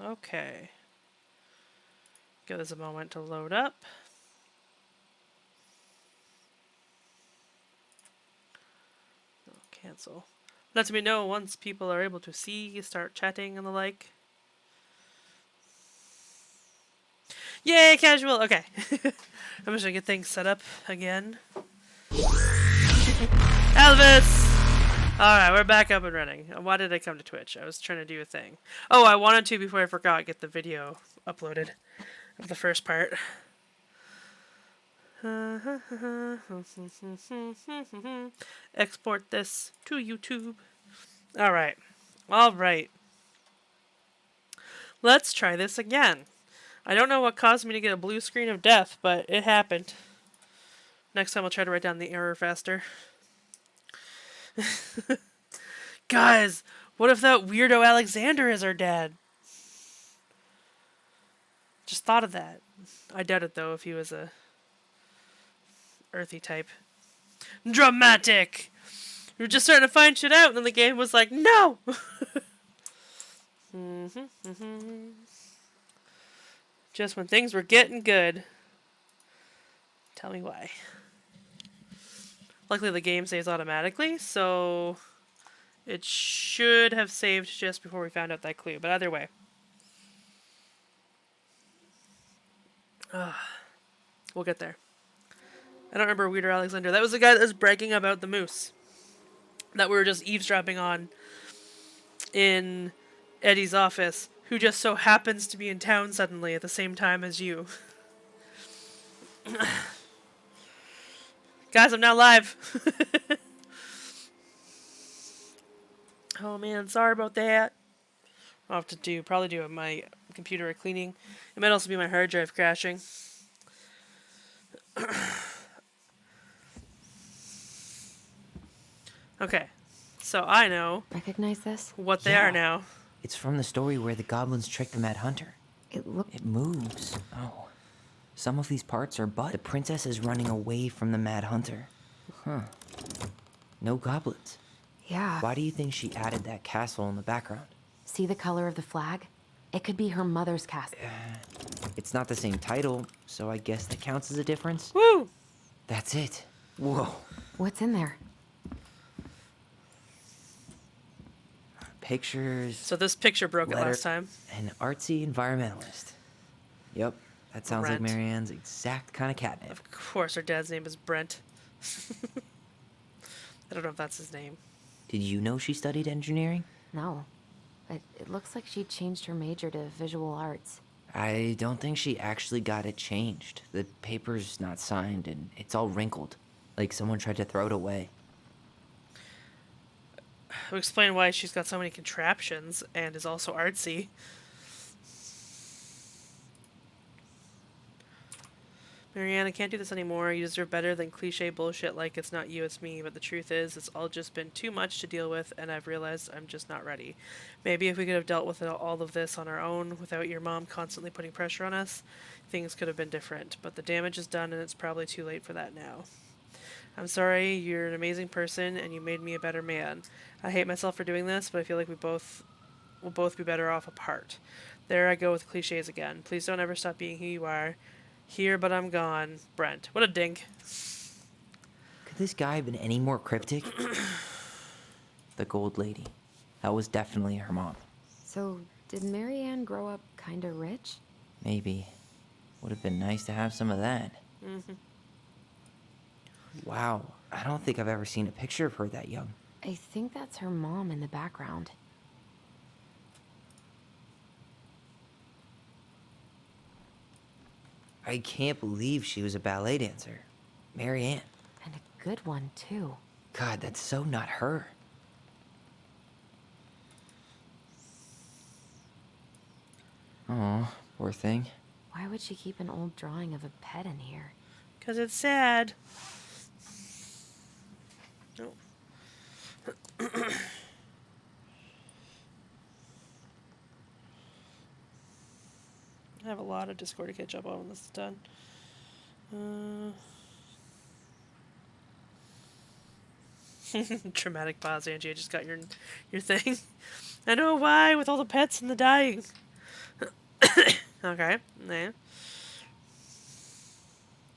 Okay. Give this a moment to load up. Oh, cancel. Let me know once people are able to see, start chatting and the like. Yay, casual! Okay. I'm just gonna get things set up again. Elvis! Alright, we're back up and running. Why did I come to Twitch? I was trying to do a thing. Oh, I wanted to, before I forgot, get the video uploaded of the first part. Export this to YouTube. Alright. Alright. Let's try this again. I don't know what caused me to get a blue screen of death, but it happened. Next time I'll try to write down the error faster. Guys, what if that weirdo Alexander is our dad? Just thought of that. I doubt it though if he was a earthy type. Dramatic! We were just starting to find shit out and then the game was like, no! Just when things were getting good. Tell me why. Luckily the game saves automatically, so it should have saved just before we found out that clue, but either way. We'll get there. I don't remember Weirder Alexander. That was the guy that was bragging about the moose that we were just eavesdropping on in Eddie's office, who just so happens to be in town suddenly at the same time as you. Guys, I'm now live. Oh man, sorry about that. I'll have to probably do my computer a cleaning. It might also be my hard drive crashing. Okay, so I know Recognize this? what they are now. It's from the story where the goblins tricked the Mad Hunter. It moves. Oh. Some of these parts are but the princess is running away from the Mad Hunter. Huh. No goblins. Yeah. Why do you think she added that castle in the background? See the color of the flag? It could be her mother's castle. It's not the same title, so I guess that counts as a difference. Woo! That's it. Whoa. What's in there? Pictures. So this picture broke it letter, last time. An artsy environmentalist. Yep, that sounds Brent. like Marianne's exact kind of catnip. Of course, her dad's name is Brent. I don't know if that's his name. Did you know she studied engineering? No. It looks like she changed her major to visual arts. I don't think she actually got it changed. The paper's not signed and it's all wrinkled. Like someone tried to throw it away. I'll explain why she's got so many contraptions and is also artsy. Marianne, I can't do this anymore. You deserve better than cliche bullshit like it's not you, it's me. But the truth is, it's all just been too much to deal with, and I've realized I'm just not ready. Maybe if we could have dealt with all of this on our own, without your mom constantly putting pressure on us, things could have been different. But the damage is done, and it's probably too late for that now. I'm sorry, you're an amazing person, and you made me a better man. I hate myself for doing this, but I feel like we'll both be better off apart. There I go with cliches again. Please don't ever stop being who you are. Here, but I'm gone. Brent. What a dink. Could this guy have been any more cryptic? The gold lady. That was definitely her mom. So, did Marianne grow up kinda rich? Maybe. Would have been nice to have some of that. Wow, I don't think I've ever seen a picture of her that young. I think that's her mom in the background. I can't believe she was a ballet dancer. Marianne. And a good one, too. God, that's so not her. Oh, poor thing. Why would she keep an old drawing of a pet in here? 'Cause it's sad. No. I have a lot of Discord to catch up on when this is done. Dramatic pause, Angie. I just got your thing. I know why, with all the pets and the dying. Okay. Yeah.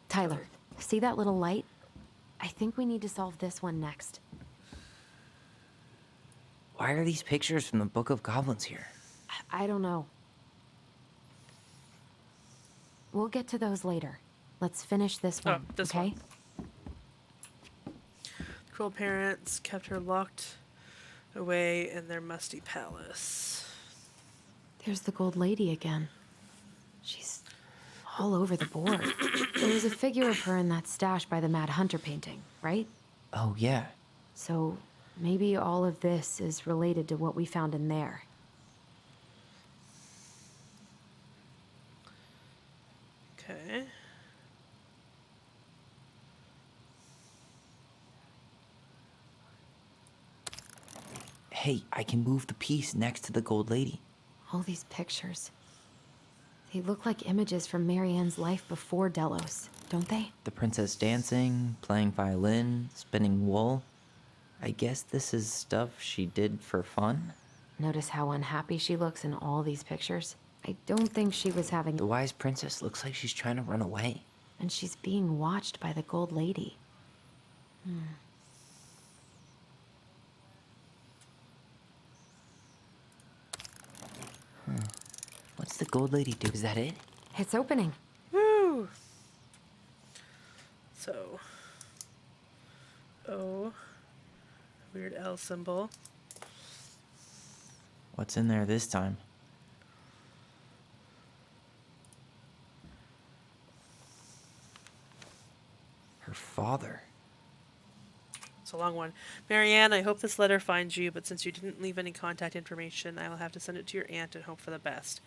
Tyler, see that little light? I think we need to solve this one next. Why are these pictures from the Book of Goblins here? I don't know. We'll get to those later. Let's finish this Oh, one, this okay? Cruel parents kept her locked away in their musty palace. There's the gold lady again. She's all over the board. There was a figure of her in that stash by the Mad Hunter painting, right? Oh, yeah. So maybe all of this is related to what we found in there. Okay. Hey, I can move the piece next to the gold lady. All these pictures. They look like images from Marianne's life before Delos, don't they? The princess dancing, playing violin, spinning wool. I guess this is stuff she did for fun? Notice how unhappy she looks in all these pictures? I don't think she was having... The wise princess looks like she's trying to run away. And she's being watched by the gold lady. What's the gold lady do? Is that it? It's opening. Woo! So. O. Weird L symbol. What's in there this time? Her father. It's a long one. Marianne, I hope this letter finds you, but since you didn't leave any contact information, I will have to send it to your aunt and hope for the best.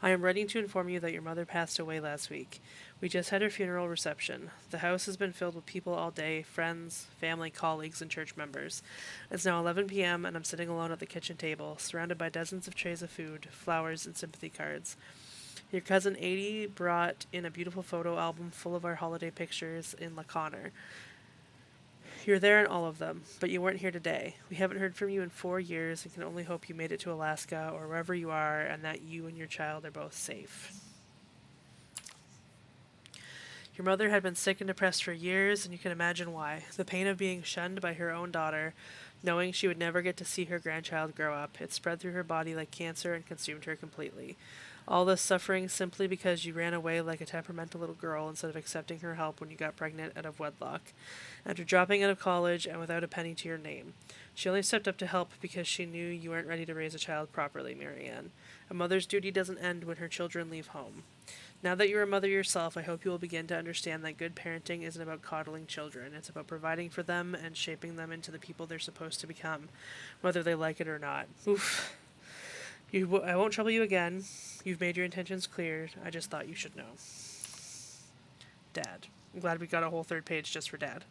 I am writing to inform you that your mother passed away last week. We just had her funeral reception. The house has been filled with people all day, friends, family, colleagues, and church members. It's now 11 p.m., and I'm sitting alone at the kitchen table, surrounded by dozens of trays of food, flowers, and sympathy cards. Your cousin Adie brought in a beautiful photo album full of our holiday pictures in La Conner. You're there in all of them, but you weren't here today. We haven't heard from you in 4 years and can only hope you made it to Alaska or wherever you are and that you and your child are both safe. Your mother had been sick and depressed for years, and you can imagine why. The pain of being shunned by her own daughter, knowing she would never get to see her grandchild grow up, it spread through her body like cancer and consumed her completely. All this suffering simply because you ran away like a temperamental little girl instead of accepting her help when you got pregnant out of wedlock. After dropping out of college and without a penny to your name. She only stepped up to help because she knew you weren't ready to raise a child properly, Marianne. A mother's duty doesn't end when her children leave home. Now that you're a mother yourself, I hope you will begin to understand that good parenting isn't about coddling children. It's about providing for them and shaping them into the people they're supposed to become, whether they like it or not. Oof. I won't trouble you again. You've made your intentions clear. I just thought you should know. Dad. I'm glad we got a whole third page just for Dad.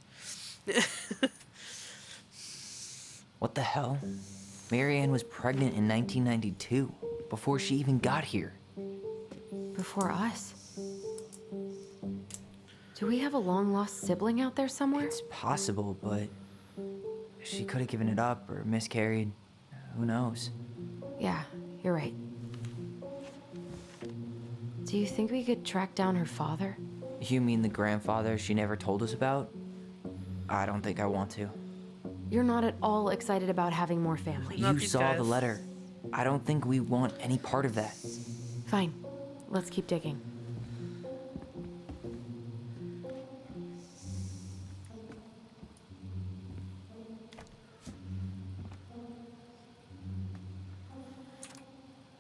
What the hell? Marianne was pregnant in 1992, before she even got here. Before us. Do we have a long-lost sibling out there somewhere? It's possible, but she could have given it up or miscarried. Who knows? Yeah, you're right. Do you think we could track down her father? You mean the grandfather she never told us about? I don't think I want to. You're not at all excited about having more family. Not You these saw guys. the letter. I don't think we want any part of that. Fine. Let's keep digging.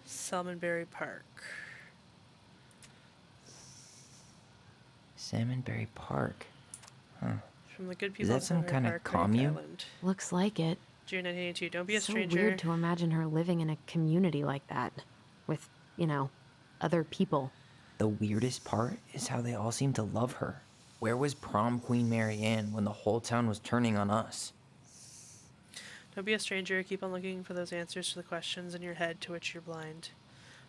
Salmonberry Park. Salmonberry Park. From the good Is people that of some Salmonberry kind of Park, Reef commune? Island. Looks like it. June 1982. Don't be a So stranger. weird to imagine her living in a community like that. With, other people. The weirdest part is how they all seem to love her. Where was prom queen Marianne when the whole town was turning on us? Don't be a stranger. Keep on looking for those answers to the questions in your head to which you're blind.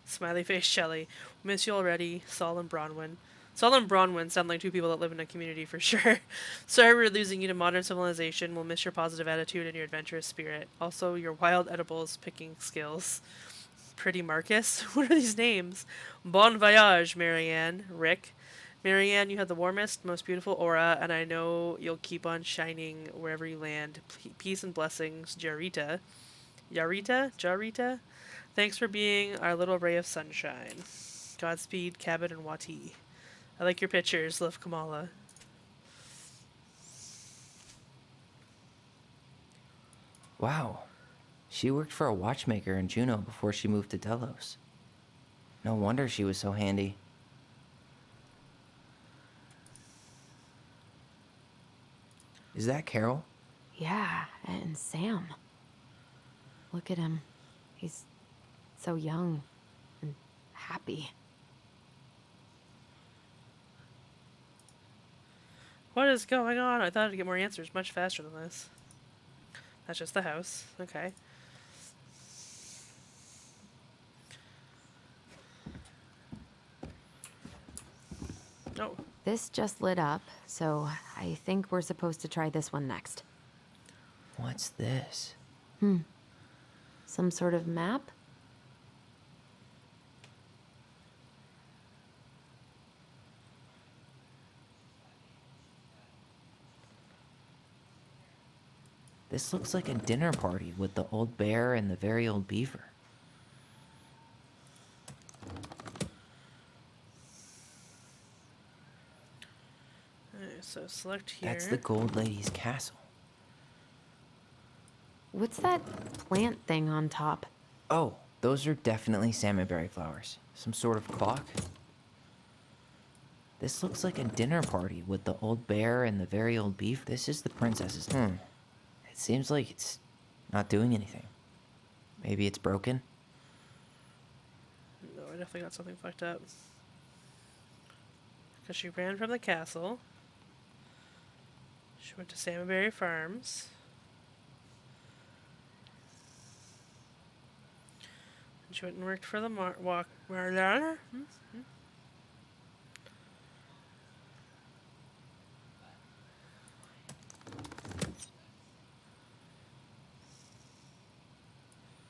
Smiley face Shelley. Miss you already. Saul and Bronwyn. Saul and Bronwyn sound like two people that live in a community for sure. Sorry we're losing you to modern civilization. We'll miss your positive attitude and your adventurous spirit. Also, your wild edibles picking skills. Pretty Marcus. What are these names? Bon voyage, Marianne. Rick. Marianne, you have the warmest, most beautiful aura, and I know you'll keep on shining wherever you land. Peace and blessings, Jarita. Yarita? Jarita? Thanks for being our little ray of sunshine. Godspeed, Cabot and Wati. I like your pictures. Love, Kamala. Wow. She worked for a watchmaker in Juneau before she moved to Delos. No wonder she was so handy. Is that Carol? Yeah, and Sam. Look at him. He's so young and happy. What is going on? I thought I'd get more answers much faster than this. That's just the house. Okay. Oh, This just lit up, so I think we're supposed to try this one next. What's this? Some sort of map? This looks like a dinner party with the old bear and the very old beaver. alright, so select here. That's the Gold Lady's castle. What's that plant thing on top? Oh, those are definitely salmonberry flowers. Some sort of clock. This looks like a dinner party with the old bear and the very old beef. This is the princess's. It seems like it's not doing anything. Maybe it's broken? No, I definitely got something fucked up. Because she ran from the castle. She went to Salmonberry Farms. And she went and worked for the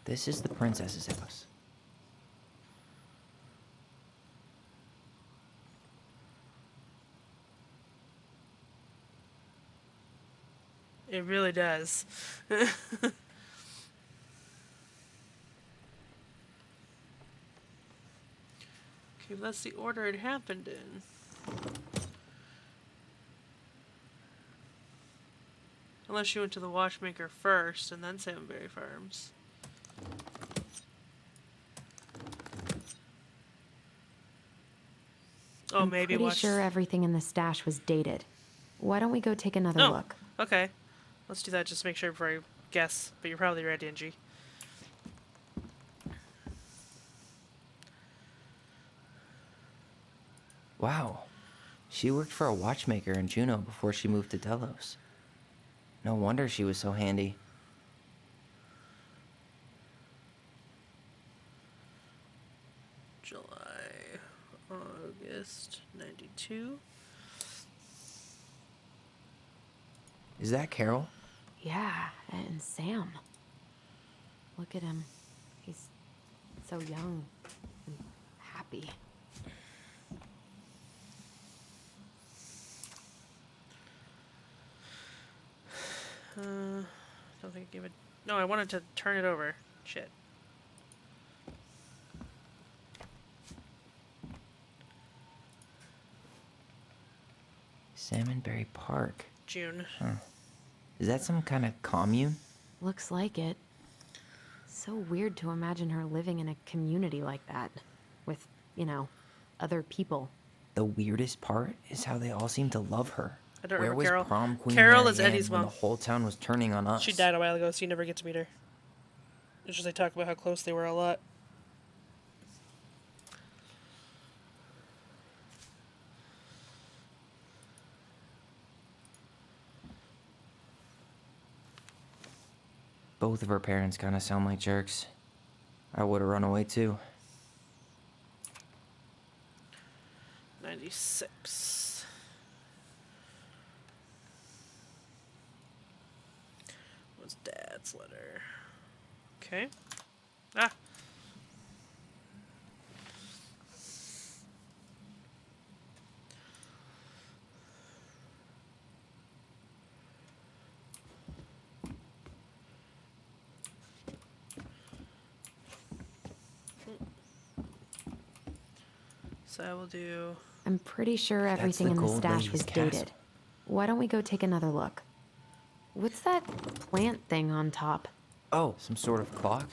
This is the princess's house. It really does. Okay, that's the order it happened in. Unless you went to the watchmaker first and then Salmonberry Farms. Oh, I'm maybe pretty watch. sure everything in the stash was dated. Why don't we go take another Oh, look? okay. Let's do that just to make sure before I guess. But you're probably right, Angie. Wow. She worked for a watchmaker in Juneau before she moved to Delos. No wonder she was so handy. July, August, 92. Is that Carol? Yeah, and Sam. Look at him. He's so young and happy. Don't think I gave it. No, I wanted to turn it over. Shit. Salmonberry Park. June. Is that some kind of commune? Looks like it. So weird to imagine her living in a community like that. With, other people. The weirdest part is how they all seem to love her. I don't Where remember was Carol. prom queen Carol is Marianne Eddie's when mom. the whole town was turning on us? She died a while ago, so you never get to meet her. It's just they talk about how close they were a lot. Both of her parents kind of sound like jerks. I would have run away too. 96. Was Dad's letter. Okay. Ah! So I will do. I'm pretty sure That's everything the in the Gold stash Lady's was castle. dated. Why don't we go take another look? What's that plant thing on top? Oh, some sort of clock?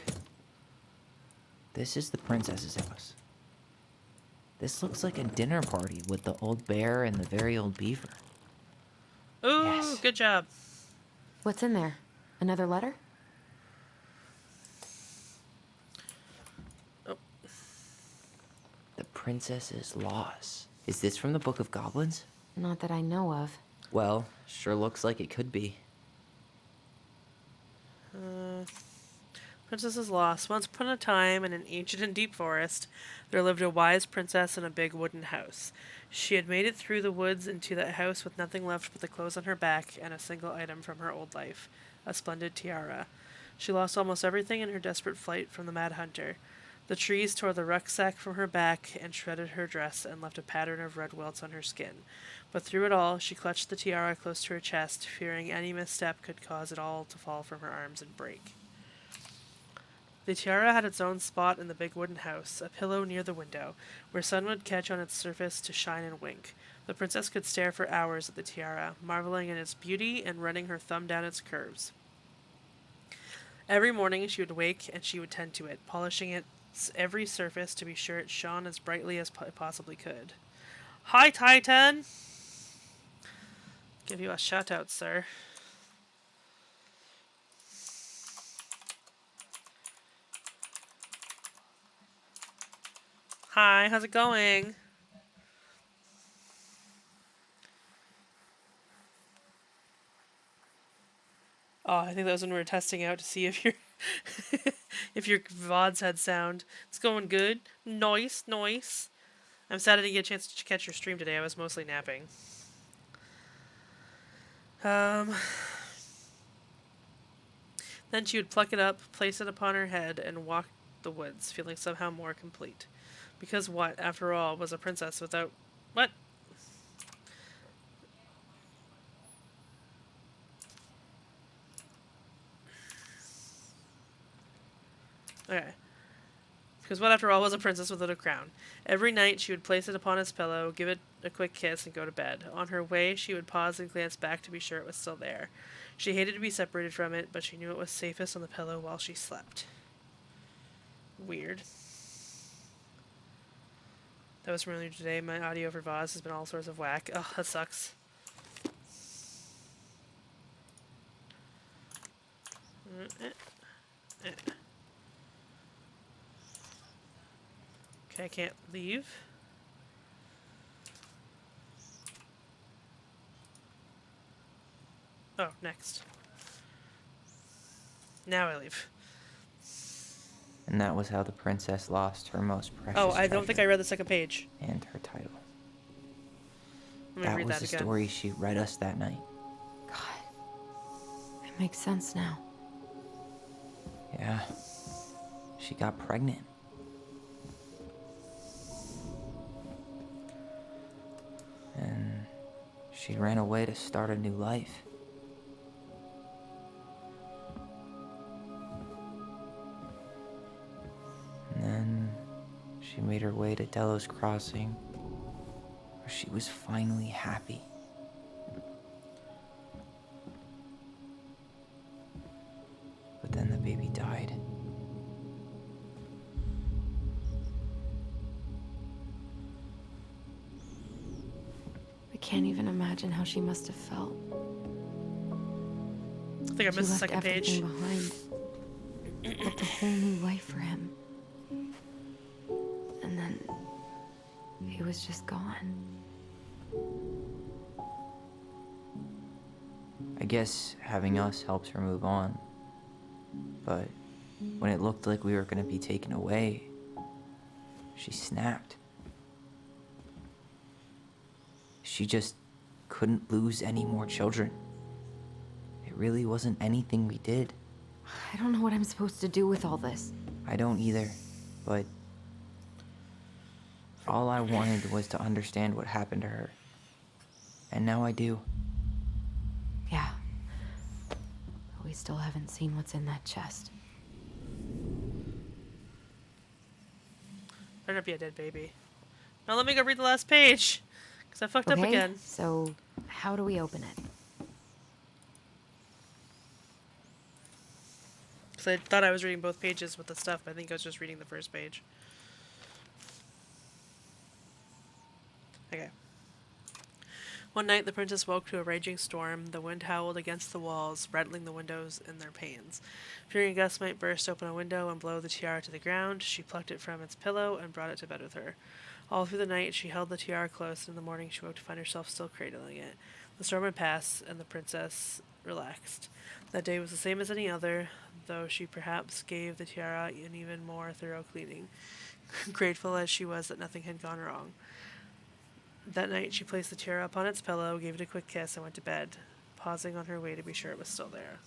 This is the princess's house. This looks like a dinner party with the old bear and the very old beaver. Ooh, Yes. good job. What's in there? Another letter? Oh, The princess's loss. Is this from the Book of Goblins? Not that I know of. Well, sure looks like it could be. Princess is lost. Once upon a time, in an ancient and deep forest, there lived a wise princess in a big wooden house. She had made it through the woods into that house with nothing left but the clothes on her back and a single item from her old life, a splendid tiara. She lost almost everything in her desperate flight from the Mad Hunter. The trees tore the rucksack from her back and shredded her dress and left a pattern of red welts on her skin. But through it all, she clutched the tiara close to her chest, fearing any misstep could cause it all to fall from her arms and break. The tiara had its own spot in the big wooden house, a pillow near the window, where sun would catch on its surface to shine and wink. The princess could stare for hours at the tiara, marveling at its beauty and running her thumb down its curves. Every morning she would wake and she would tend to it, polishing its every surface to be sure it shone as brightly as it possibly could. Hi, Titan! Give you a shout out, sir. Hi, how's it going? Oh, I think that was when we were testing out to see if your if your VODs had sound. It's going good. Nice, nice. I'm sad I didn't get a chance to catch your stream today. I was mostly napping. Then she would pluck it up, place it upon her head, and walk the woods, feeling somehow more complete. Because what, after all, was a princess without... What? Okay. Because what, after all, was a princess without a crown? Every night she would place it upon its pillow, give it a quick kiss, and go to bed. On her way, she would pause and glance back to be sure it was still there. She hated to be separated from it, but she knew it was safest on the pillow while she slept. Weird. That was from earlier today. My audio for Voz has been all sorts of whack. Oh, that sucks. Okay, I can't leave. Oh, next. Now I leave. And that was how the princess lost her most precious Oh, I don't think I treasure read the second page. and her title. Let me That read was that the again. story she read us that night. God. It makes sense now. Yeah. She got pregnant. And she ran away to start a new life. And then she made her way to Delos Crossing, where she was finally happy. But then the baby died. I can't even imagine how she must have felt. I think I She missed the left second page. everything behind. Built a whole new life for him. And then he was just gone. I guess having us helps her move on. But when it looked like we were gonna be taken away, she snapped. She just couldn't lose any more children. It really wasn't anything we did. I don't know what I'm supposed to do with all this. I don't either, but all I wanted was to understand what happened to her. And now I do. Yeah. But we still haven't seen what's in that chest. Better not be a dead baby. Now let me go read the last page. Because I fucked up Okay, again. so how do we open it? Because I thought I was reading both pages with the stuff, but I think I was just reading the first page. Okay. One night the princess woke to a raging storm. The wind howled against the walls, rattling the windows in their panes. Fearing a gust might burst open a window and blow the tiara to the ground, she plucked it from its pillow and brought it to bed with her. All through the night she held the tiara close, and in the morning she woke to find herself still cradling it. The storm had passed, and the princess relaxed. That day was the same as any other, though she perhaps gave the tiara an even more thorough cleaning, grateful as she was that nothing had gone wrong. That night she placed the tiara upon its pillow, gave it a quick kiss, and went to bed, pausing on her way to be sure it was still there.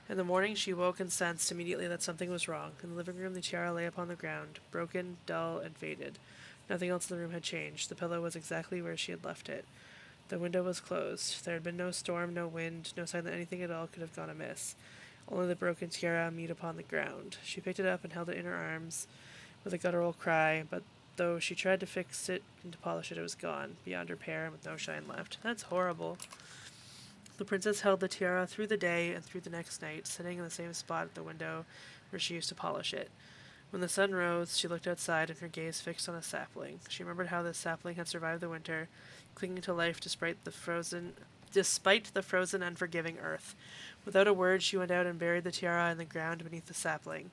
In the morning she woke and sensed immediately that something was wrong. In the living room the tiara lay upon the ground, broken, dull, and faded. Nothing else in the room had changed. The pillow was exactly where she had left it. The window was closed. There had been no storm, no wind, no sign that anything at all could have gone amiss. Only the broken tiara mewed upon the ground. She picked it up and held it in her arms with a guttural cry, but though she tried to fix it and to polish it, it was gone, beyond repair and with no shine left. That's horrible. The princess held the tiara through the day and through the next night, sitting in the same spot at the window where she used to polish it. When the sun rose, she looked outside and her gaze fixed on a sapling. She remembered how this sapling had survived the winter, clinging to life despite the frozen and forgiving earth. Without a word, she went out and buried the tiara in the ground beneath the sapling.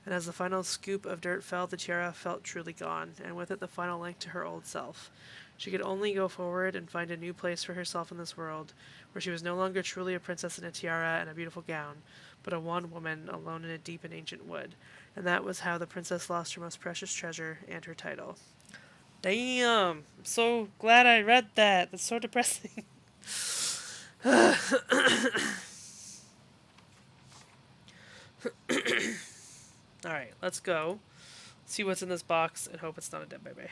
And as the final scoop of dirt fell, the tiara felt truly gone, and with it the final link to her old self. She could only go forward and find a new place for herself in this world, where she was no longer truly a princess in a tiara and a beautiful gown, but a wan woman alone in a deep and ancient wood. And that was how the princess lost her most precious treasure and her title. Damn! I'm so glad I read that. That's so depressing. Alright, let's go. See what's in this box and hope it's not a dead baby.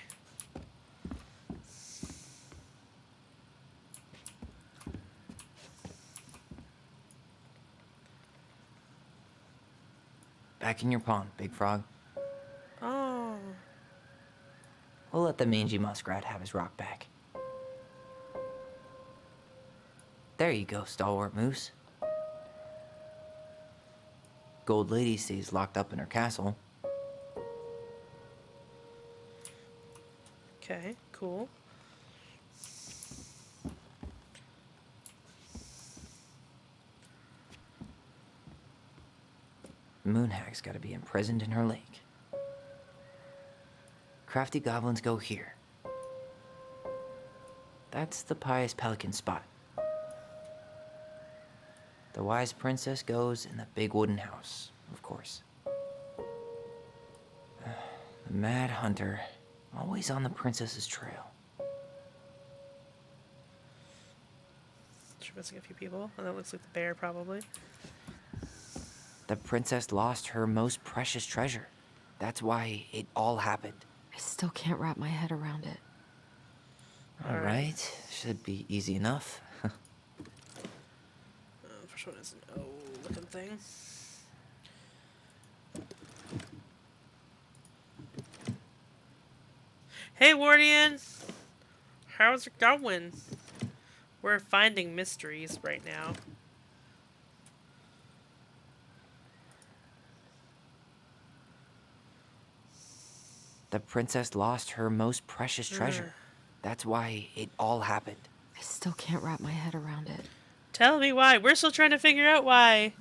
Back in your pond, Big Frog. Oh. We'll let the mangy muskrat have his rock back. There you go, Stalwart Moose. Gold Lady stays locked up in her castle. Okay, cool. Moonhag's gotta be imprisoned in her lake. Crafty goblins go here. That's the pious pelican spot. The wise princess goes in the big wooden house, of course. The mad hunter, always on the princess's trail. She's missing a few people, and that looks like the bear, probably. The princess lost her most precious treasure. That's why it all happened. I still can't wrap my head around it. All right, should be easy enough. First one is an O-looking thing. Hey, Wardian! How's it going? We're finding mysteries right now. The princess lost her most precious treasure. That's why it all happened. I still can't wrap my head around it. Tell me why. We're still trying to figure out why.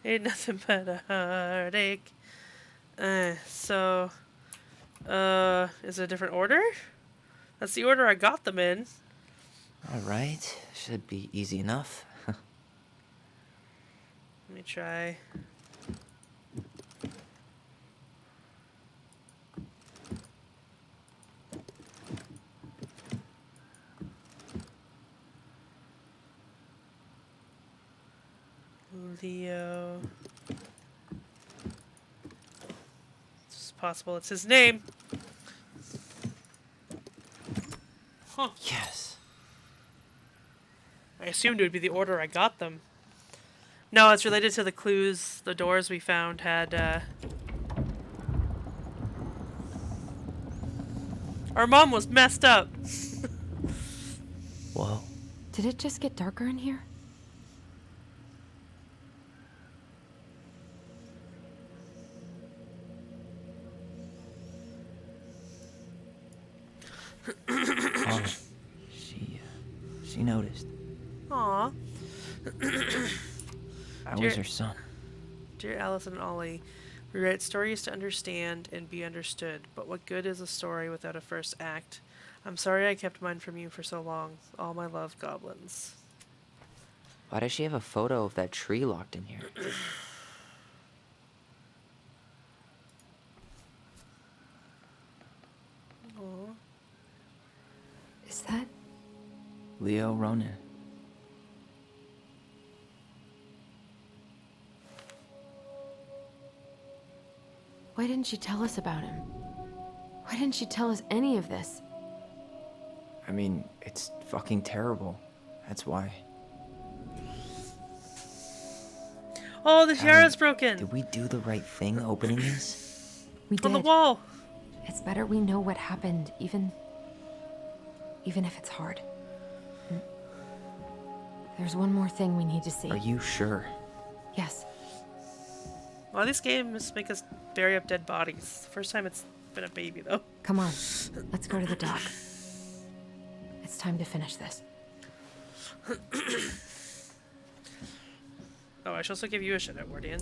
Ain't nothing but a heartache. Is it a different order? That's the order I got them in. All right, should be easy enough. Let me try. Leo. It's possible it's his name. Huh. Yes. I assumed it would be the order I got them. No, it's related to the clues. The doors we found had, Our mom was messed up. Whoa. Did it just get darker in here? Oh, she noticed. Aw. That Dear- was her son. Dear Allison and Ollie, we write stories to understand and be understood, but what good is a story without a first act? I'm sorry I kept mine from you for so long. All my love, goblins. Why does she have a photo of that tree locked in here? Aw. Is that? Leo Ronan. Why didn't she tell us about him? Why didn't she tell us any of this? I mean, it's fucking terrible. That's why. Oh, the tiara's Allie, broken! Did we do the right thing opening this? We On the did. wall! It's better we know what happened, even if it's hard. There's one more thing we need to see. Are you sure? Yes. Well, these games make us bury up dead bodies. First time it's been a baby, though. Come on. Let's go to the dock. It's time to finish this. Oh, I should also give you a shout out, Wardian.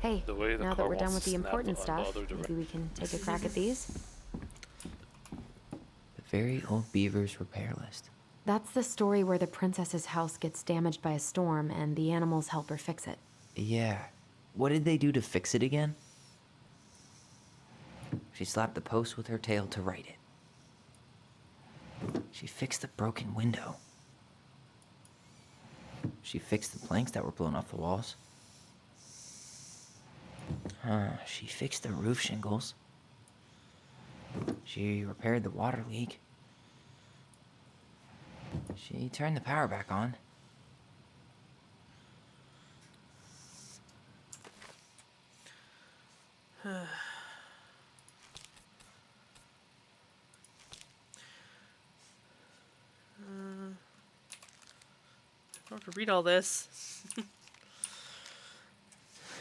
Hey, The way the now that car we're done wants with to the snap important on stuff, other maybe we can take a crack at these? The very old beaver's repair list. That's the story where the princess's house gets damaged by a storm and the animals help her fix it. Yeah. What did they do to fix it again? She slapped the post with her tail to right it. She fixed the broken window. She fixed the planks that were blown off the walls. She fixed the roof shingles. She repaired the water leak. She turned the power back on. I don't have to read all this.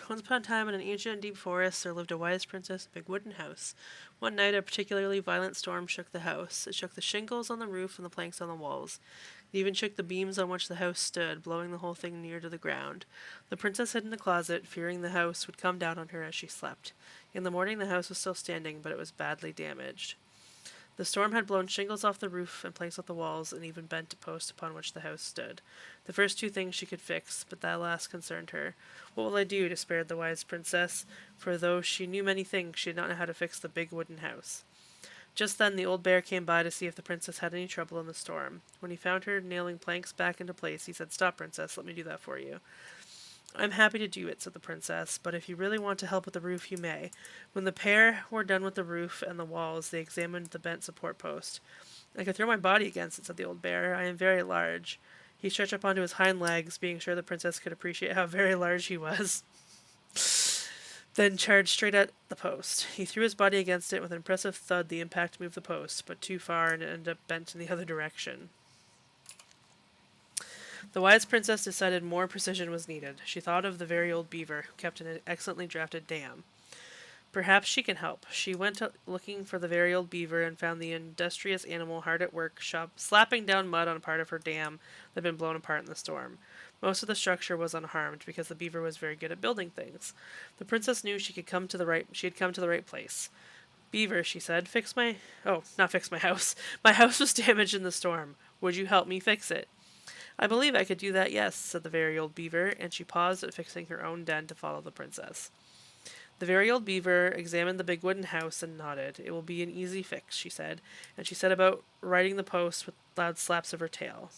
Once upon a time, in an ancient and deep forest, there lived a wise princess in a big wooden house. One night, a particularly violent storm shook the house. It shook the shingles on the roof and the planks on the walls. It even shook the beams on which the house stood, blowing the whole thing near to the ground. The princess hid in the closet, fearing the house would come down on her as she slept. In the morning, the house was still standing, but it was badly damaged. The storm had blown shingles off the roof and planks off the walls, and even bent a post upon which the house stood. The first two things she could fix, but that last concerned her. What will I do? Despaired the wise princess, for though she knew many things, she did not know how to fix the big wooden house. Just then the old bear came by to see if the princess had any trouble in the storm. When he found her nailing planks back into place, he said, "Stop, princess, let me do that for you." "I'm happy to do it," said the princess, "but if you really want to help with the roof, you may." When the pair were done with the roof and the walls, they examined the bent support post. "I could throw my body against it," said the old bear. "I am very large." He stretched up onto his hind legs, being sure the princess could appreciate how very large he was, then charged straight at the post. He threw his body against it. With an impressive thud, the impact moved the post, but too far, and it ended up bent in the other direction. The wise princess decided more precision was needed. She thought of the very old beaver, who kept an excellently drafted dam. Perhaps she can help. She went looking for the very old beaver and found the industrious animal hard at work, slapping down mud on part of her dam that had been blown apart in the storm. Most of the structure was unharmed because the beaver was very good at building things. The princess knew she had come to the right place. "Beaver," she said, not fix my house. My house was damaged in the storm. Would you help me fix it?" "I believe I could do that, yes," said the very old beaver, and she paused at fixing her own den to follow the princess. The very old beaver examined the big wooden house and nodded. "It will be an easy fix," she said, and she set about righting the post with loud slaps of her tail.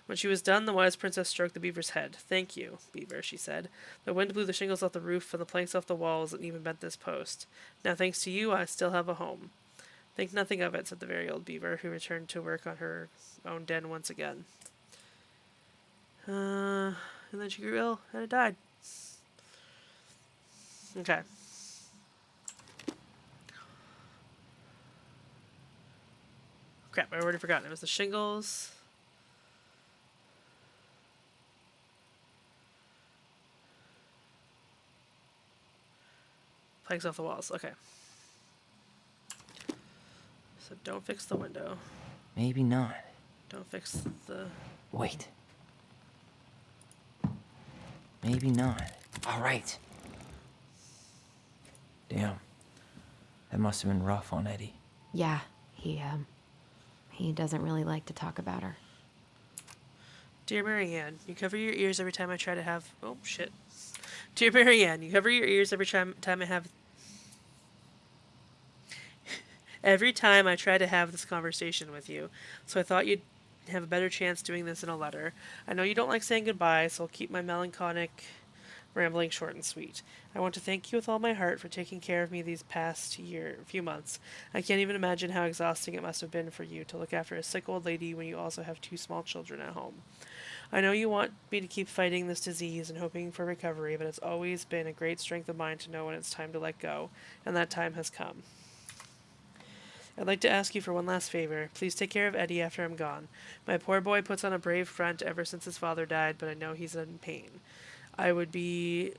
When she was done, the wise princess stroked the beaver's head. "Thank you, beaver," she said. "The wind blew the shingles off the roof and the planks off the walls and even bent this post. Now, thanks to you, I still have a home." "Think nothing of it," said the very old beaver, who returned to work on her own den once again. And then she grew ill and it died. Okay. Crap, I already forgotten. It was the shingles. Planks off the walls. Okay. So don't fix the window. Maybe not. Don't fix the... Wait. Maybe not. All right. Damn. That must have been rough on Eddie. Yeah, he doesn't really like to talk about her. Dear Marianne, you cover your ears every time I try to have... Oh, shit. Dear Marianne, you cover your ears every time I have... Every time I try to have this conversation with you, so I thought you'd have a better chance doing this in a letter. I know you don't like saying goodbye, so I'll keep my melancholic rambling short and sweet. I want to thank you with all my heart for taking care of me these past few months. I can't even imagine how exhausting it must have been for you to look after a sick old lady when you also have 2 small children at home. I know you want me to keep fighting this disease and hoping for recovery, but it's always been a great strength of mine to know when it's time to let go, and that time has come. I'd like to ask you for one last favor. Please take care of Eddie after I'm gone. My poor boy puts on a brave front ever since his father died, but I know he's in pain. I would be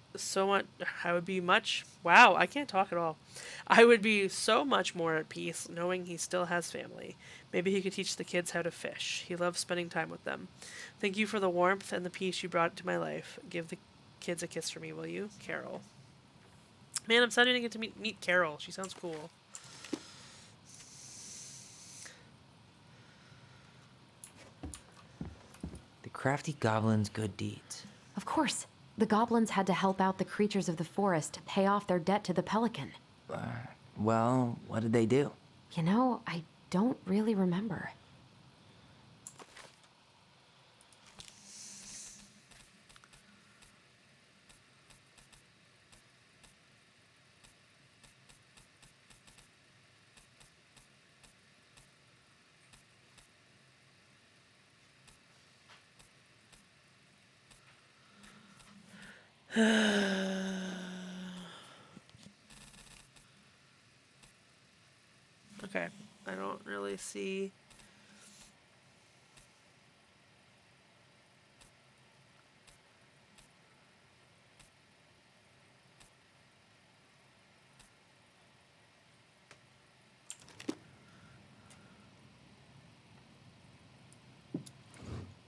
much, wow, I can't talk at all. I would be so much more at peace knowing he still has family. Maybe he could teach the kids how to fish. He loves spending time with them. Thank you for the warmth and the peace you brought to my life. Give the kids a kiss for me, will you? Carol. Man, I'm starting to get to meet Carol. She sounds cool. The crafty goblin's good deeds. Of course, the goblins had to help out the creatures of the forest to pay off their debt to the pelican. Well, what did they do? You know, I don't really remember. Okay, I don't really see...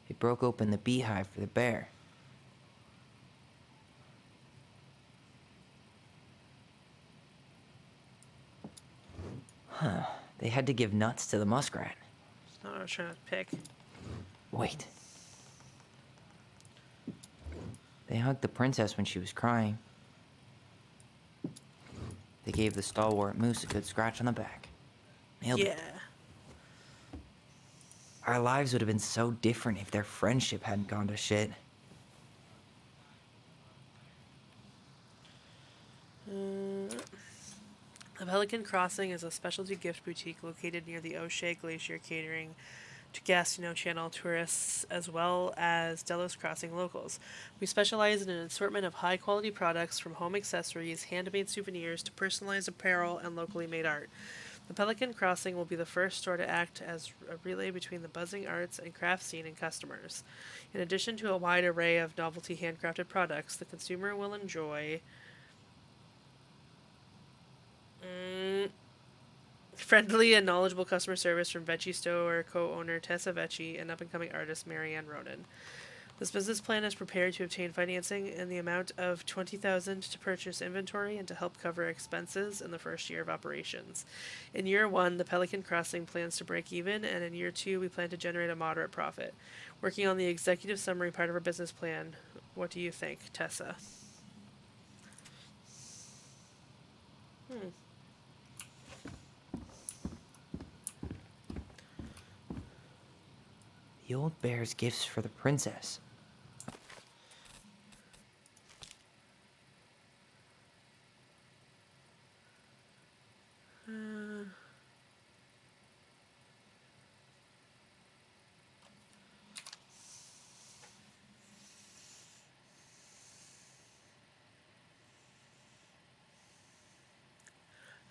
He broke open the beehive for the bear. Huh. They had to give nuts to the muskrat. That's not what I was trying to pick. Wait. They hugged the princess when she was crying. They gave the stalwart moose a good scratch on the back. Nailed it. Yeah. Our lives would have been so different if their friendship hadn't gone to shit. The Pelican Crossing is a specialty gift boutique located near the O'Shea Glacier, catering to Gastineau Channel tourists as well as Delos Crossing locals. We specialize in an assortment of high-quality products from home accessories, handmade souvenirs, to personalized apparel and locally made art. The Pelican Crossing will be the first store to act as a relay between the buzzing arts and craft scene and customers. In addition to a wide array of novelty handcrafted products, the consumer will enjoy friendly and knowledgeable customer service from Vecchi Store co-owner Tessa Vecchi and up-and-coming artist Marianne Ronan. This business plan is prepared to obtain financing in the amount of $20,000 to purchase inventory and to help cover expenses in the first year of operations. In year 1, the Pelican Crossing plans to break even, and in year 2, we plan to generate a moderate profit. Working on the executive summary part of our business plan, what do you think, Tessa? The old bear's gifts for the princess.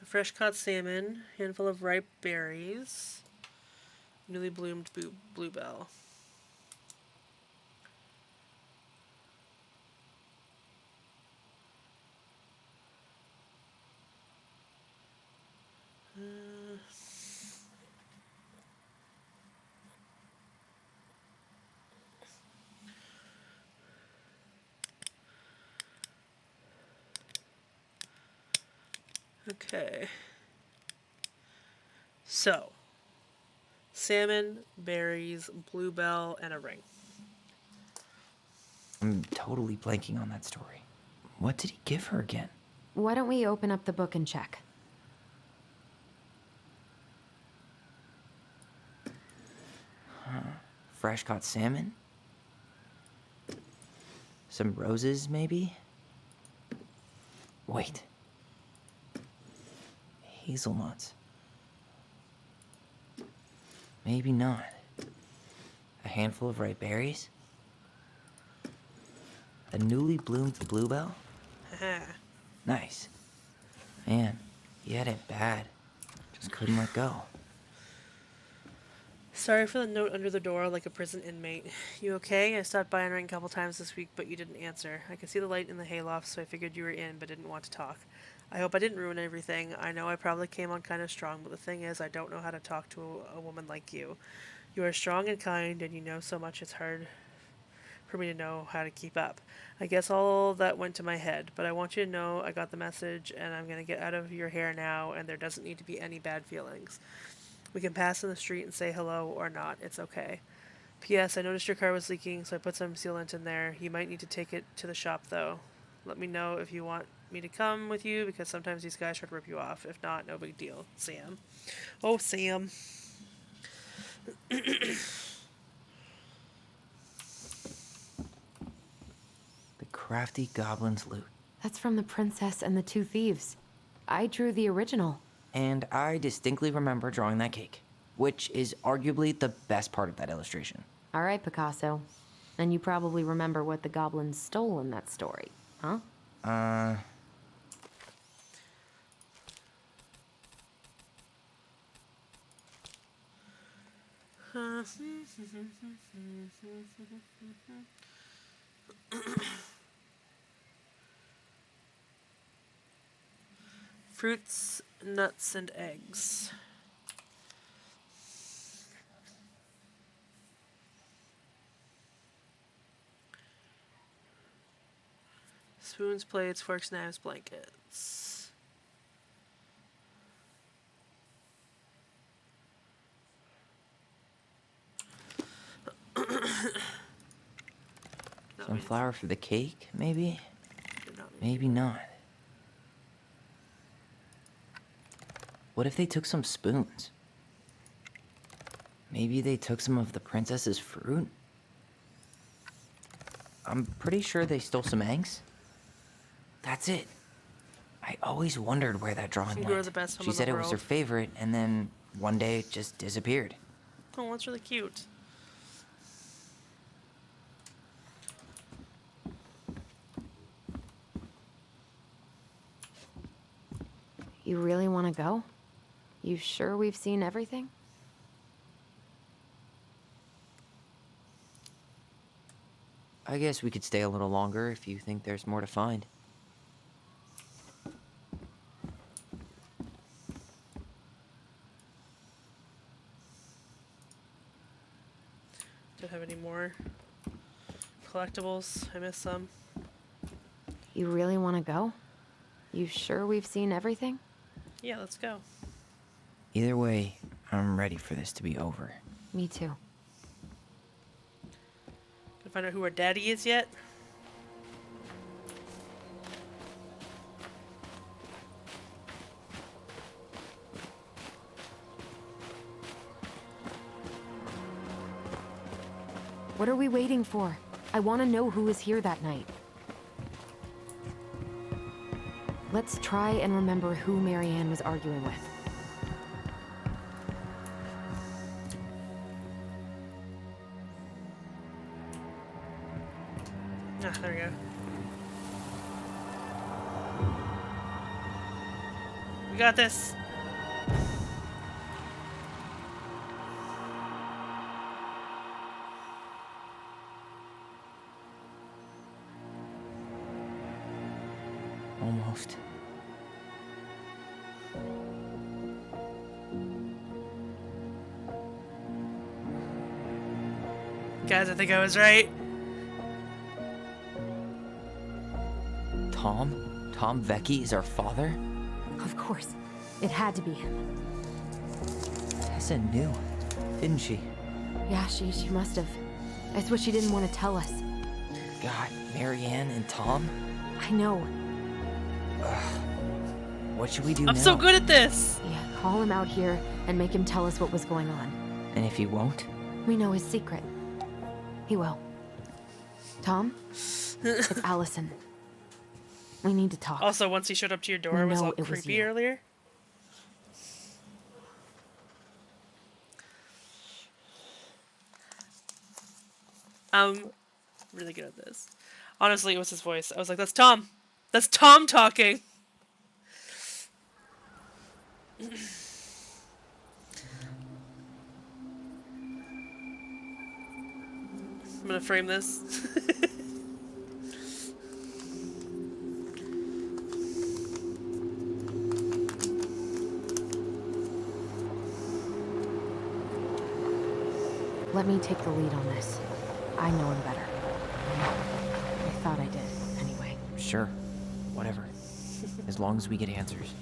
A fresh caught salmon, handful of ripe berries, newly bloomed bluebell. Okay. So, salmon, berries, bluebell, and a ring. I'm totally blanking on that story. What did he give her again? Why don't we open up the book and check? Fresh caught salmon? Some roses, maybe? Wait. Hazelnuts. Maybe not. A handful of ripe berries? A newly bloomed bluebell? Haha. Nice. Man, he had it bad. Just couldn't let go. Sorry for the note under the door like a prison inmate. You okay? I stopped by and rang a couple times this week, but you didn't answer. I could see the light in the hayloft, so I figured you were in, but didn't want to talk. I hope I didn't ruin everything. I know I probably came on kind of strong, but the thing is, I don't know how to talk to a woman like you. You are strong and kind, and you know so much it's hard for me to know how to keep up. I guess all that went to my head, but I want you to know I got the message, and I'm gonna get out of your hair now, and there doesn't need to be any bad feelings. We can pass in the street and say hello or not. It's okay. P.S. I noticed your car was leaking, so I put some sealant in there. You might need to take it to the shop, though. Let me know if you want me to come with you, because sometimes these guys try to rip you off. If not, no big deal. Sam. Oh, Sam. The crafty goblin's loot. That's from The Princess and the Two Thieves. I drew the original. And I distinctly remember drawing that cake, which is arguably the best part of that illustration. All right, Picasso. And you probably remember what the goblins stole in that story, huh? Fruits, nuts, and eggs. Spoons, plates, forks, knives, blankets. Some flour for the cake, maybe? Not Maybe not. What if they took some spoons? Maybe they took some of the princess's fruit? I'm pretty sure they stole some eggs. That's it. I always wondered where that drawing You went. are the best home She in the said it was her world. favorite, and then one day it just disappeared. Oh, that's really cute. You really want to go? You sure we've seen everything? I guess we could stay a little longer if you think there's more to find. Do I have any more collectibles? I missed some. You really want to go? You sure we've seen everything? Yeah, let's go. Either way, I'm ready for this to be over. Me too. Can I find out who our daddy is yet? What are we waiting for? I want to know who was here that night. Let's try and remember who Marianne was arguing with. Ah, there we go. We got this. Almost. Guys, I think I was right. Tom Vecchi is our father? Of course. It had to be him. Tessa knew, didn't she? Yeah, she must have. That's what she didn't want to tell us. God, Marianne and Tom? I know. What should we do now? I'm so good at this. Yeah, call him out here and make him tell us what was going on. And if he won't? We know his secret. He will. Tom? It's Allison. We need to talk. Also, once he showed up to your door, We it was know all it was creepy you. earlier. I'm really good at this. Honestly, it was his voice. I was like, that's Tom. That's Tom talking. I'm gonna frame this. Let me take the lead on this. I know him better. I thought I did, anyway. Sure. Whatever. As long as we get answers.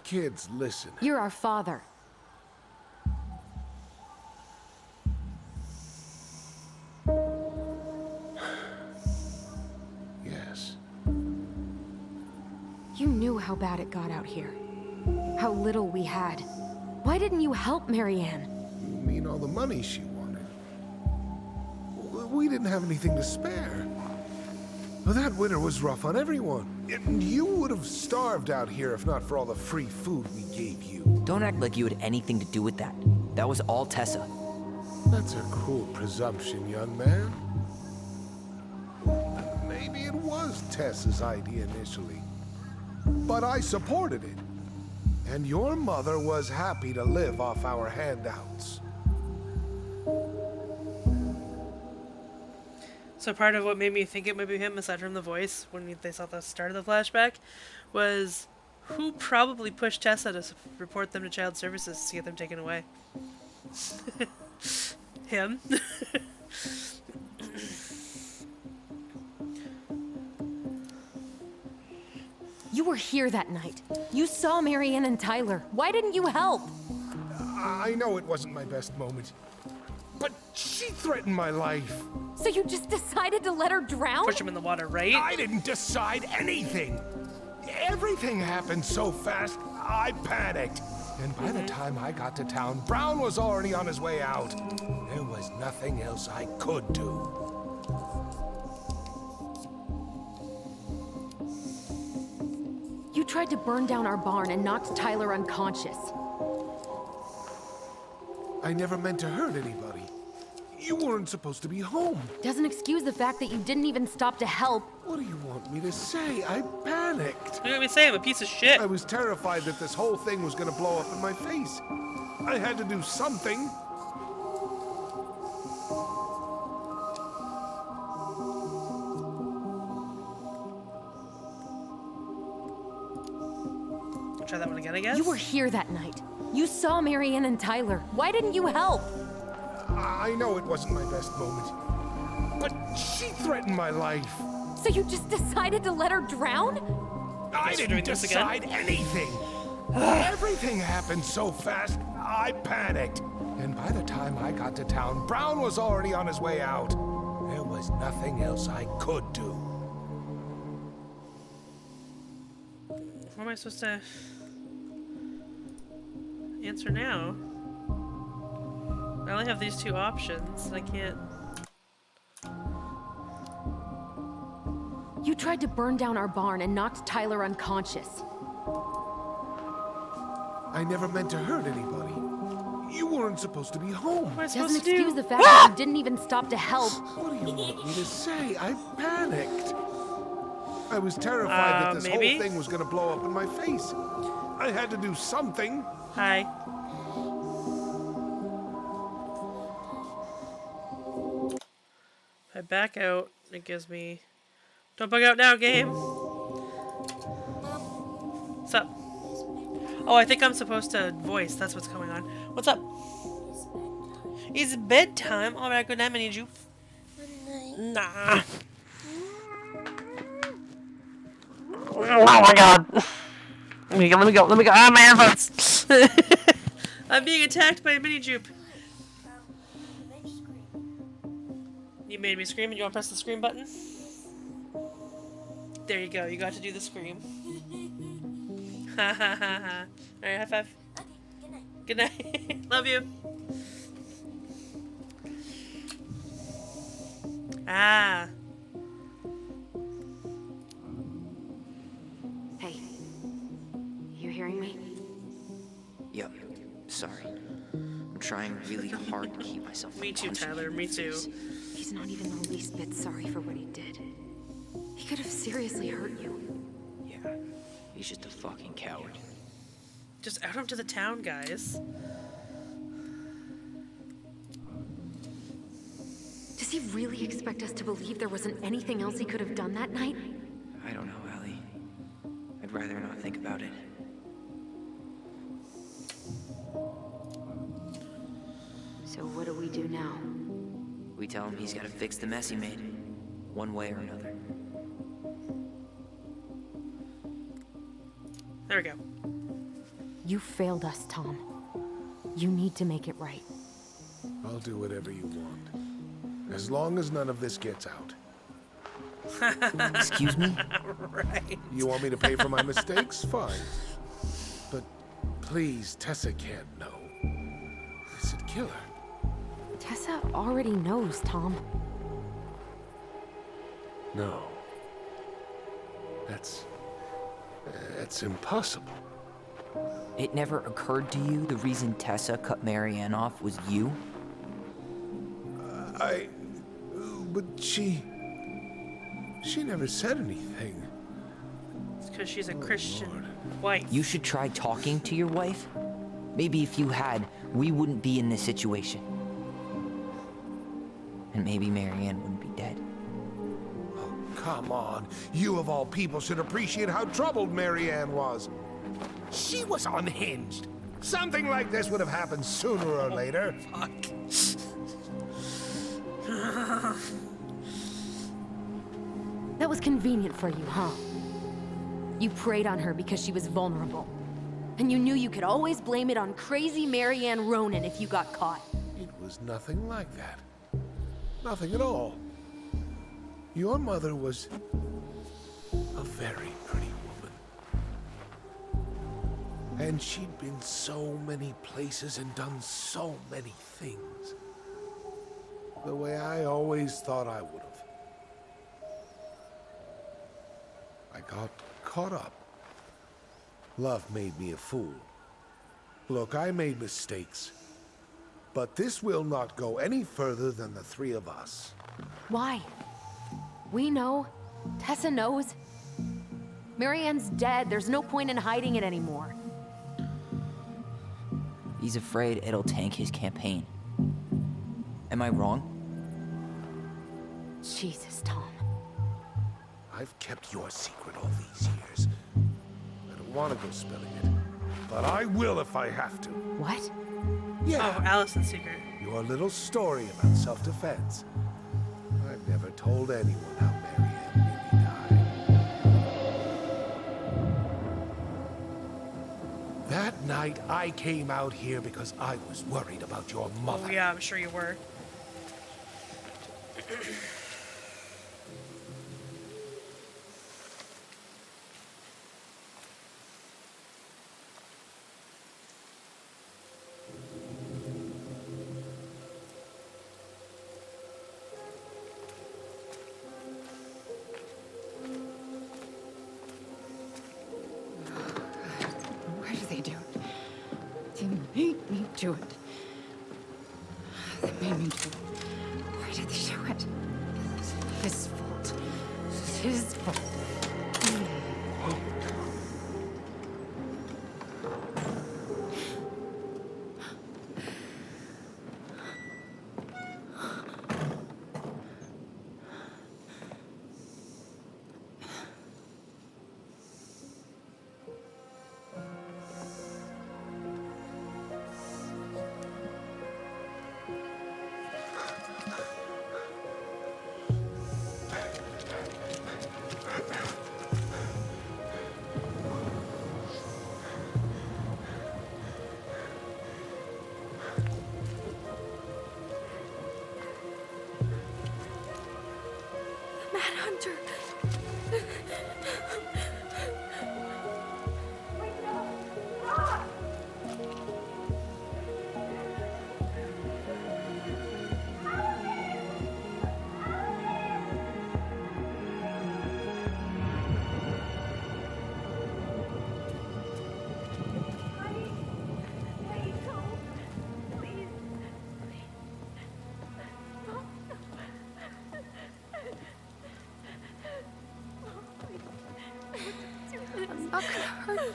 Kids, listen. You're our father. Yes. You knew how bad it got out here. How little we had. Why didn't you help Marianne? You mean all the money she wanted? We didn't have anything to spare. Well, that winter was rough on everyone. And you would have starved out here if not for all the free food we gave you. Don't act like you had anything to do with that. That was all Tessa. That's a cruel presumption, young man. Maybe it was Tessa's idea initially. But I supported it. And your mother was happy to live off our handouts. So part of what made me think it might be him, aside from the voice, when they saw the start of the flashback, was who probably pushed Tessa to report them to Child Services to get them taken away. Him. You were here that night. You saw Marianne and Tyler. Why didn't you help? I know it wasn't my best moment. But she threatened my life. So you just decided to let her drown? Push him in the water, right? I didn't decide anything. Everything happened so fast, I panicked. And by the time I got to town, Brown was already on his way out. There was nothing else I could do. You tried to burn down our barn and knocked Tyler unconscious. I never meant to hurt anybody. You weren't supposed to be home. Doesn't excuse the fact that you didn't even stop to help. What do you want me to say? I panicked. Look at me say I'm a piece of shit. I was terrified that this whole thing was gonna blow up in my face. I had to do something. Try that one again, I guess. You were here that night. You saw Marianne and Tyler. Why didn't you help? I know it wasn't my best moment. But she threaten my life. So you just decided to let her drown? I guess we're didn't doing this again. decide anything. Everything happened so fast, I panicked. And by the time I got to town, Brown was already on his way out. There was nothing else I could do. What am I supposed to answer now? I only have these two options, and I can't. You tried to burn down our barn and knocked Tyler unconscious. I never meant to hurt anybody. You weren't supposed to be home. What am I Doesn't supposed to excuse do? the fact that you didn't even stop to help. What do you want me to say? I panicked. I was terrified that this maybe? whole thing was going to blow up in my face. I had to do something. Hi. If I back out, it gives me... Don't bug out now, game! What's up? Oh, I think I'm supposed to voice. That's what's going on. What's up? It's bedtime. Alright, good night, Mini Jupe. Nah. Oh my god. Let me go. Ah, my headphones! I'm being attacked by a Mini Jupe. You made me scream, and you want to press the scream button? There you go, you got to do the scream. Ha ha ha ha. Alright, high five. Good night. Love you. Ah. Hey, you hearing me? Yep. Sorry. I'm trying really hard to keep myself from Me too, punching Tyler, you in me the too. face. He's not even the least bit sorry for what he did. He could have seriously hurt you. Yeah. He's just a fucking coward. Just out him to the town, guys. Does he really expect us to believe there wasn't anything else he could have done that night? I don't know, Allie. I'd rather not think about it. So what do we do now? We tell him he's gotta fix the mess he made. One way or another. There we go. You failed us, Tom. You need to make it right. I'll do whatever you want. As long as none of this gets out. Excuse me? Right. You want me to pay for my mistakes? Fine. But please, Tessa can't know. This would kill her. Tessa already knows, Tom. No. That's impossible. It never occurred to you the reason Tessa cut Marianne off was you? But she never said anything. It's because she's a Christian Lord. wife. You should try talking to your wife. Maybe if you had, we wouldn't be in this situation. And maybe Marianne wouldn't be dead. Oh, come on. You of all people should appreciate how troubled Marianne was. She was unhinged. Something like this would have happened sooner or later. Fuck. That was convenient for you, huh? You preyed on her because she was vulnerable. And you knew you could always blame it on crazy Marianne Ronan if you got caught. It was nothing like that. Nothing at all. Your mother was a very pretty woman. And she'd been so many places and done so many things. The way I always thought I would have. I got caught up. Love made me a fool. Look, I made mistakes. But this will not go any further than the three of us. Why? We know. Tessa knows. Marianne's dead. There's no point in hiding it anymore. He's afraid it'll tank his campaign. Am I wrong? Jesus, Tom. I've kept your secret all these years. I don't want to go spilling it, but I will if I have to. What? Oh, Yeah, Allison's secret. your little story about self-defense. I've never told anyone how Marianne really died. That night, I came out here because I was worried about your mother. Oh yeah, I'm sure you were. Why do they do it? They made me do it. They made me do it. Why did they do it? It's his fault. It's his fault. Mad Hunter. I'm not gonna hurt you.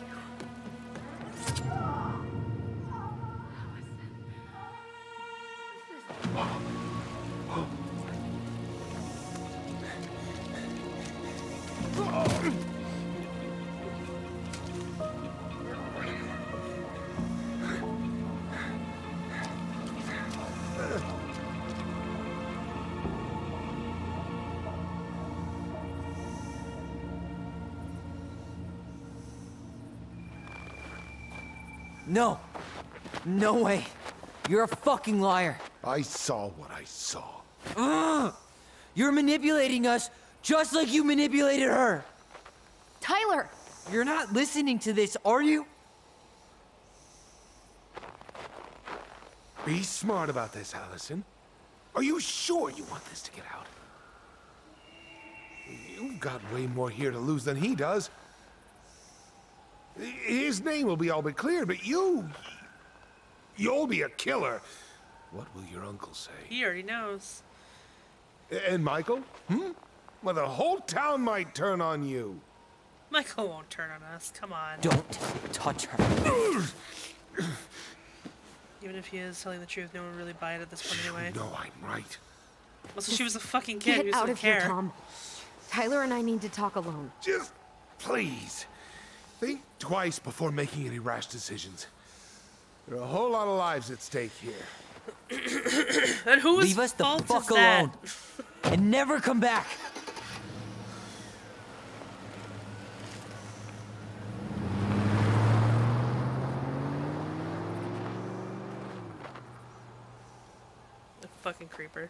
No! No way! You're a fucking liar! I saw what I saw. Ugh! You're manipulating us just like you manipulated her! Tyler! You're not listening to this, are you? Be smart about this, Allison. Are you sure you want this to get out? You've got way more here to lose than he does. His name will be all but cleared, but you'll be a killer. What will your uncle say? He already knows. And Michael? Well, the whole town might turn on you. Michael won't turn on us. Come on. Don't touch her. Even if he is telling the truth, no one would really buy it at this point anyway. No, I'm right. Also, she was a fucking kid. Get Who out doesn't of here, care? Tom. Tyler and I need to talk alone. Just please think twice before making any rash decisions. There are a whole lot of lives at stake here. And whose Leave us the fault fuck is that? alone. And never come back! The fucking creeper.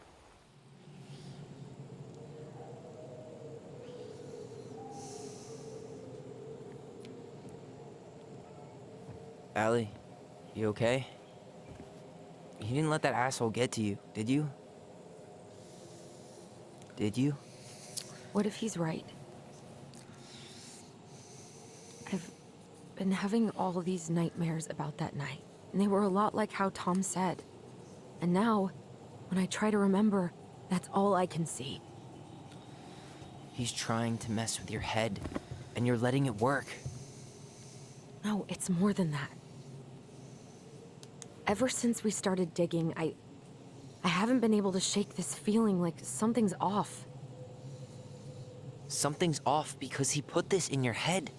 Allie, you okay? You didn't let that asshole get to you, did you? Did you? What if he's right? I've been having all these nightmares about that night, and they were a lot like how Tom said. And now, when I try to remember, that's all I can see. He's trying to mess with your head, and you're letting it work. No, it's more than that. Ever since we started digging, I haven't been able to shake this feeling like something's off. Something's off because he put this in your head.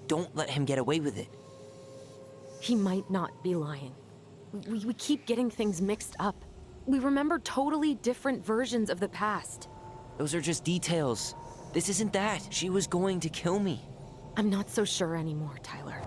Don't let him get away with it. He might not be lying. We keep getting things mixed up. We remember totally different versions of the past. Those are just details. This isn't that. She was going to kill me. I'm not so sure anymore, Tyler.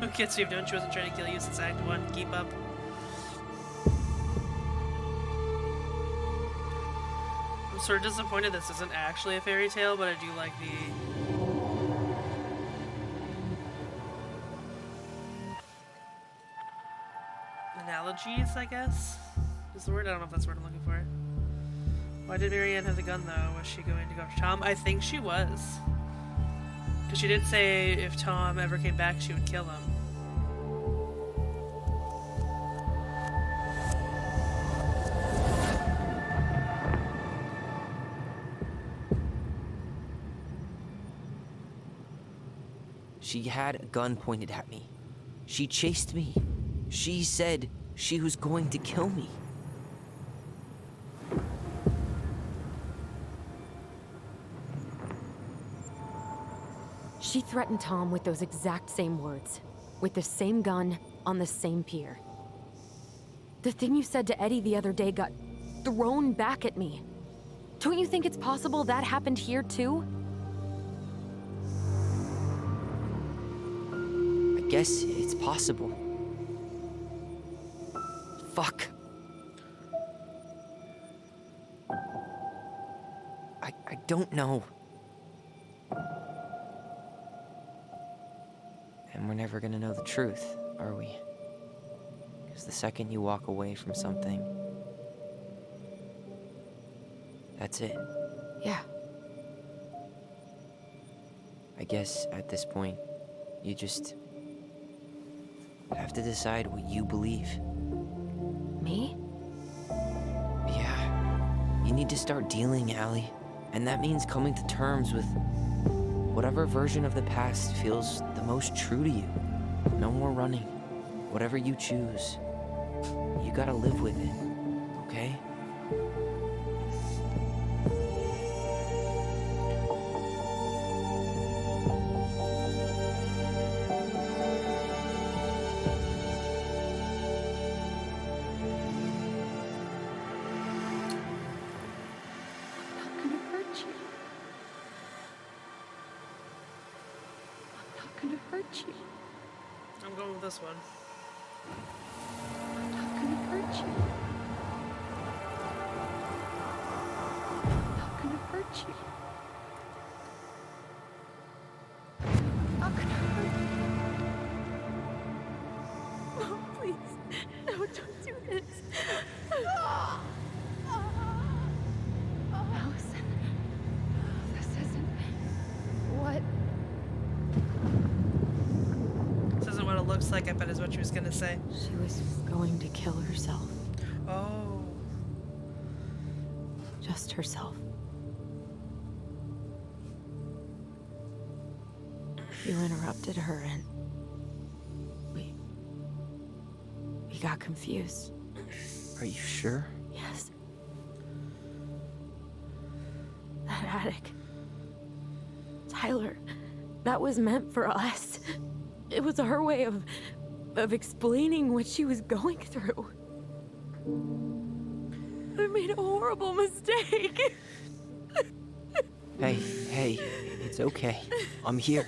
Who gets you if known she wasn't trying to kill you since Act 1? Keep up. I'm sort of disappointed this isn't actually a fairy tale, but I do like the analogies, I guess, is the word. I don't know if that's the word I'm looking for. Why did Marianne have the gun, though? Was she going to go after Tom? I think she was. Because she did say if Tom ever came back, she would kill him. She had a gun pointed at me. She chased me. She said she was going to kill me. She threatened Tom with those exact same words, with the same gun, on the same pier. The thing you said to Eddie the other day got thrown back at me. Don't you think it's possible that happened here too? I guess it's possible. Fuck. I don't know. And we're never gonna know the truth, are we? Because the second you walk away from something, that's it. Yeah. I guess at this point, you just have to decide what you believe. Me? Yeah. You need to start dealing, Allie. And that means coming to terms with whatever version of the past feels the most true to you. No more running. Whatever you choose, you gotta live with it, okay? I'm going with this one. I'm not gonna hurt you. I'm not gonna hurt you. I'm not gonna hurt you. Oh, please. No, don't do this. Allison, this isn't what. This isn't what it looks like, I bet is what she was gonna say. She was going to kill herself. Oh. Just herself. You interrupted her and we got confused. Are you sure? Yes. That attic. Tyler, that was meant for us. It was her way of explaining what she was going through. I made a horrible mistake. Hey, hey, it's okay. I'm here.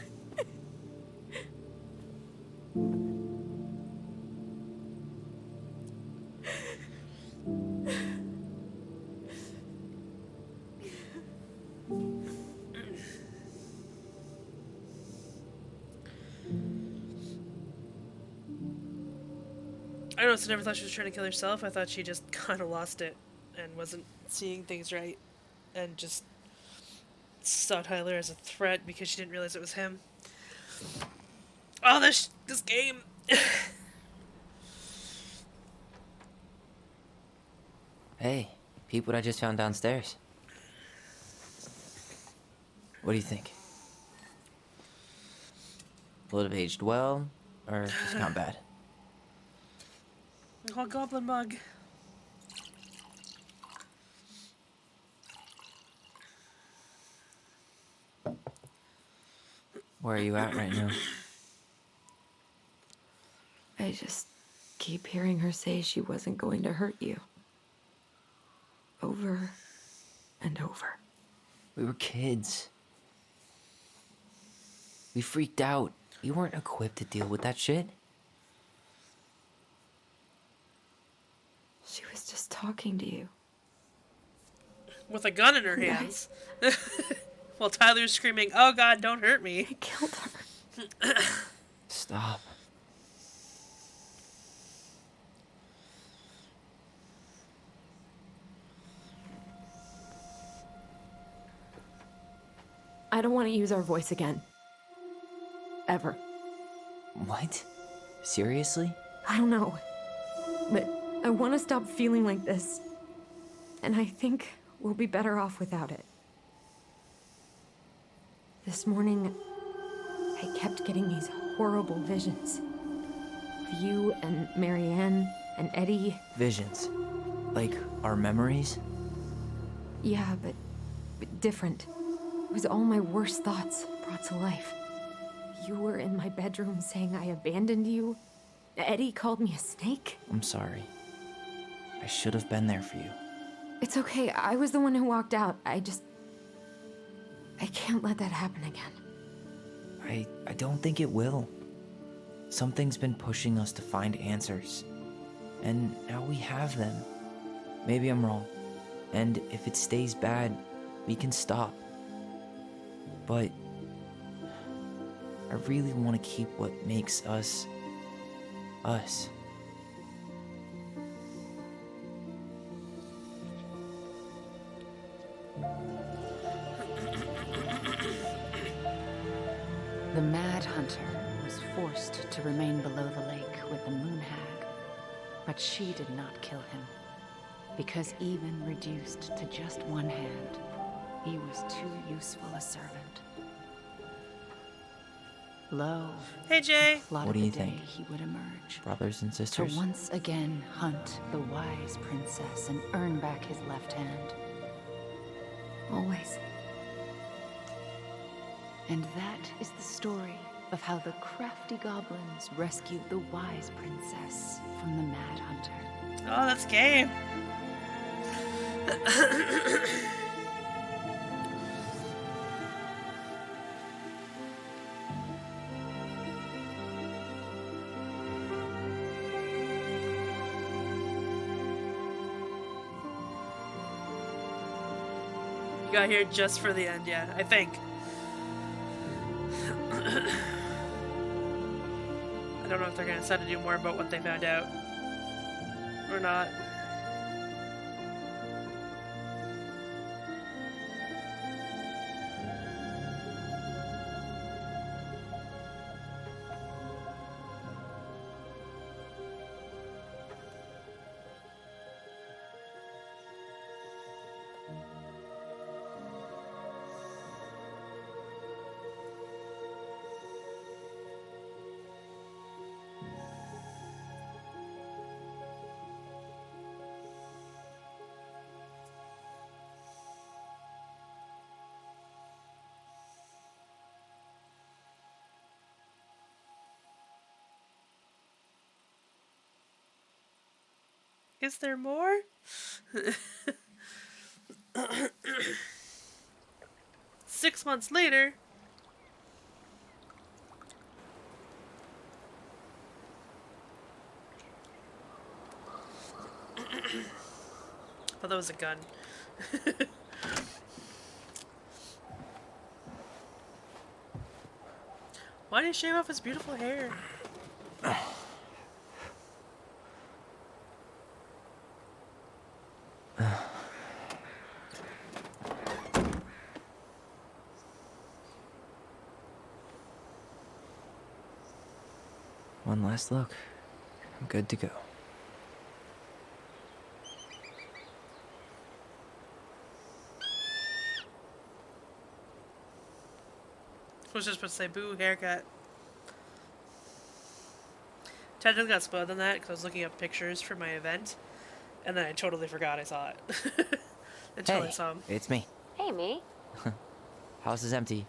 I don't know, so I never thought she was trying to kill herself. I thought she just kind of lost it and wasn't seeing things right and just saw Tyler as a threat because she didn't realize it was him. Oh, this game. Hey, peep what I just found downstairs. What do you think? Will it have aged well, or just not bad? Oh, goblin mug. Where are you at right now? I just keep hearing her say she wasn't going to hurt you. Over and over. We were kids. We freaked out. We weren't equipped to deal with that shit. She was just talking to you. With a gun in her hands. While Tyler's screaming, "Oh God, don't hurt me." I killed her. Stop. I don't want to use our voice again. Ever. What? Seriously? I don't know. But I want to stop feeling like this. And I think we'll be better off without it. This morning, I kept getting these horrible visions. Of you and Marianne and Eddie. Visions. Like our memories? Yeah, but different. It was all my worst thoughts brought to life. You were in my bedroom saying I abandoned you. Eddie called me a snake. I'm sorry. I should have been there for you. It's okay. I was the one who walked out. I can't let that happen again. I don't think it will. Something's been pushing us to find answers. And now we have them. Maybe I'm wrong. And if it stays bad, we can stop. But I really want to keep what makes us, us. The Mad Hunter was forced to remain below the lake with the Moon Hag, but she did not kill him, because even reduced to just one hand, he was too useful a servant. Lo, Hey, Jay. plotted What do you the day think? he would emerge, Brothers and to sisters? once again hunt the wise princess and earn back his left hand. Always. And that is the story of how the crafty goblins rescued the wise princess from the Mad Hunter. Oh, that's game. You got here just for the end, yeah, I think. I don't know if they're gonna decide to do more about what they found out. Or not. Is there more? 6 months later. Thought that was a gun. Why did he shave off his beautiful hair? One last look. I'm good to go. I was just supposed to say, boo, haircut. Technically got spoiled on that because I was looking up pictures for my event, and then I totally forgot I saw it. Until I Hey, saw him. it's me. Hey, me. House is empty.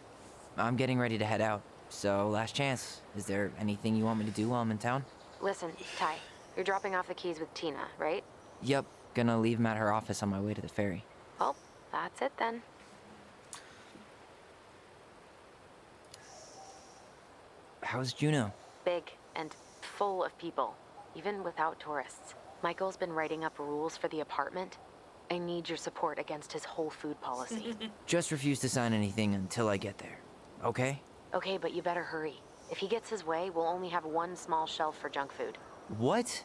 I'm getting ready to head out. So, last chance. Is there anything you want me to do while I'm in town? Listen, Ty, you're dropping off the keys with Tina, right? Yep. Gonna leave them at her office on my way to the ferry. Well, that's it then. How's Juno? Big and full of people, even without tourists. Michael's been writing up rules for the apartment. I need your support against his whole food policy. Just refuse to sign anything until I get there. Okay? Okay, but you better hurry. If he gets his way, we'll only have one small shelf for junk food. What?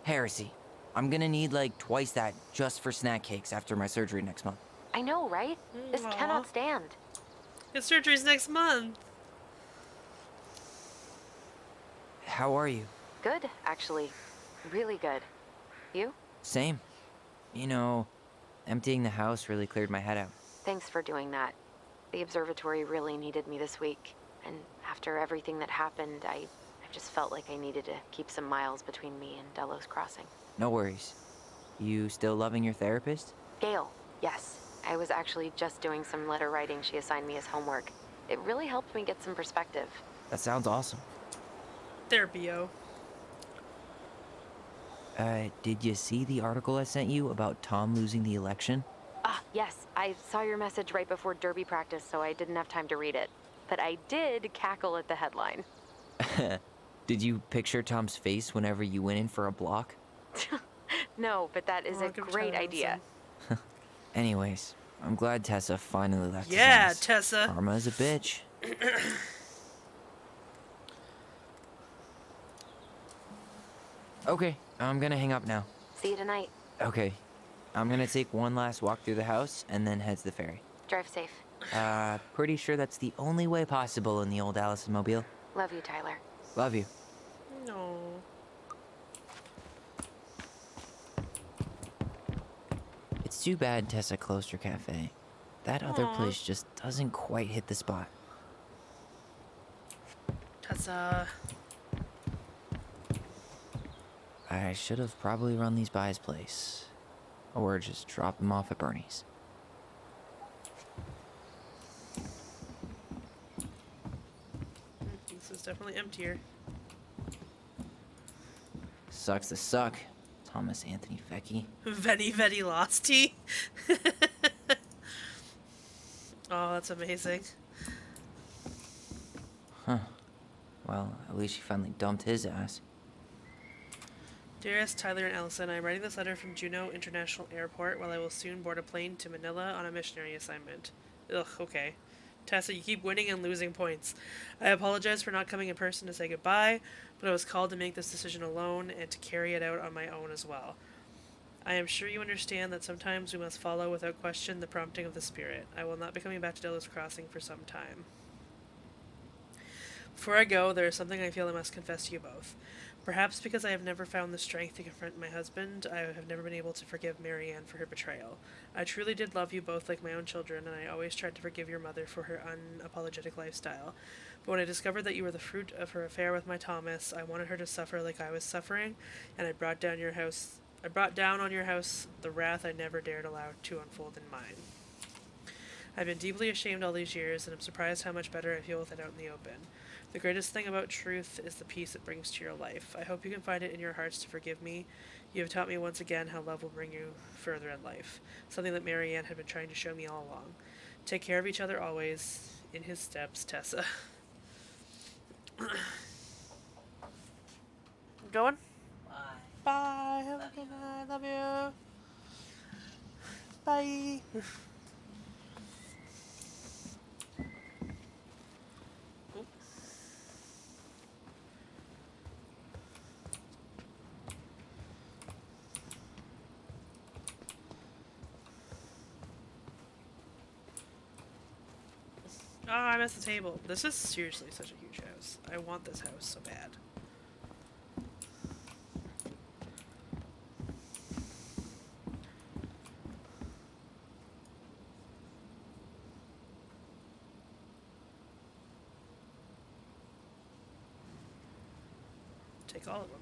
Heresy. I'm gonna need like twice that just for snack cakes after my surgery next month. I know, right? This Aw. cannot stand. His surgery's next month. How are you? Good, actually. Really good. You? Same. You know, emptying the house really cleared my head out. Thanks for doing that. The observatory really needed me this week. And after everything that happened, I just felt like I needed to keep some miles between me and Delos Crossing. No worries. You still loving your therapist? Gail, yes. I was actually just doing some letter writing she assigned me as homework. It really helped me get some perspective. That sounds awesome. Therapy-o. Did you see the article I sent you about Tom losing the election? Ah, yes. I saw your message right before derby practice, so I didn't have time to read it. But I did cackle at the headline. Did you picture Tom's face whenever you went in for a block? No, but that is Oh, a give it great time, idea. Allison. Anyways, I'm glad Tessa finally left Yeah, his ass. Tessa. Karma is a bitch. Okay, I'm gonna hang up now. See you tonight. Okay, I'm gonna take one last walk through the house and then head to the ferry. Drive safe. Pretty sure that's the only way possible in the old Allison Mobile. Love you, Tyler. Love you. No. It's too bad Tessa closed her cafe. That other Aw. place just doesn't quite hit the spot. Tessa. I should have probably run these by his place. Or just drop them off at Bernie's. This is definitely emptier. Sucks to suck, Thomas Anthony Fecky. Very, very losty. Oh, that's amazing. Well, at least she finally dumped his ass. Dearest Tyler and Allison, I am writing this letter from Juneau International Airport while I will soon board a plane to Manila on a missionary assignment. Ugh, okay. Tessa, you keep winning and losing points. I apologize for not coming in person to say goodbye, but I was called to make this decision alone and to carry it out on my own as well. I am sure you understand that sometimes we must follow without question the prompting of the Spirit. I will not be coming back to Delos Crossing for some time. Before I go, there is something I feel I must confess to you both. Perhaps because I have never found the strength to confront my husband, I have never been able to forgive Marianne for her betrayal. I truly did love you both like my own children, and I always tried to forgive your mother for her unapologetic lifestyle. But when I discovered that you were the fruit of her affair with my Thomas, I wanted her to suffer like I was suffering, and I brought down on your house the wrath I never dared allow to unfold in mine. I've been deeply ashamed all these years, and I'm surprised how much better I feel with it out in the open. The greatest thing about truth is the peace it brings to your life. I hope you can find it in your hearts to forgive me. You have taught me once again how love will bring you further in life, something that Marianne had been trying to show me all along. Take care of each other always. In his steps, Tessa. Going? Bye. Have a good night. Love you. Bye. Oh, I missed the table. This is seriously such a huge house. I want this house so bad. Take all of them.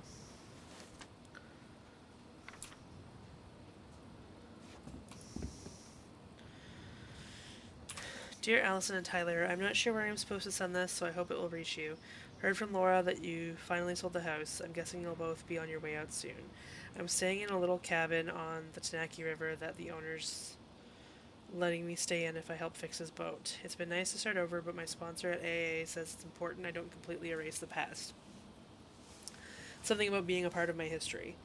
Dear Allison and Tyler, I'm not sure where I'm supposed to send this, so I hope it will reach you. Heard from Laura that you finally sold the house. I'm guessing you'll both be on your way out soon. I'm staying in a little cabin on the Tanaki River that the owner's letting me stay in if I help fix his boat. It's been nice to start over, but my sponsor at AA says it's important I don't completely erase the past. Something about being a part of my history.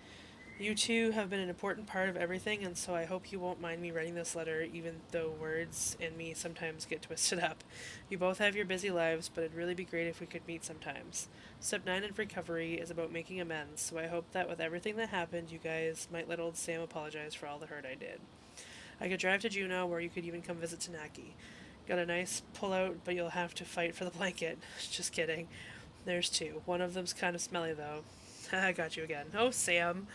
You two have been an important part of everything, and so I hope you won't mind me writing this letter, even though words and me sometimes get twisted up. You both have your busy lives, but it'd really be great if we could meet sometimes. Step 9 in recovery is about making amends, so I hope that with everything that happened, you guys might let old Sam apologize for all the hurt I did. I could drive to Juneau, or you could even come visit Tanaki. Got a nice pull-out, but you'll have to fight for the blanket. Just kidding. There's 2. One of them's kind of smelly, though. I got you again. Oh, Sam.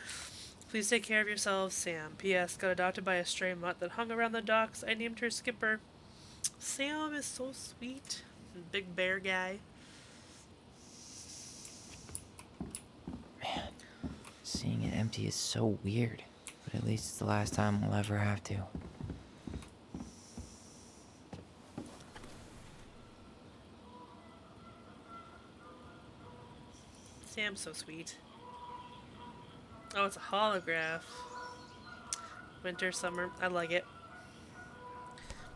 Please take care of yourselves, Sam. P.S. Got adopted by a stray mutt that hung around the docks. I named her Skipper. Sam is so sweet. Big bear guy. Man, seeing it empty is so weird. But at least it's the last time I'll ever have to. Sam's so sweet. Oh, it's a holograph. Winter, summer. I like it.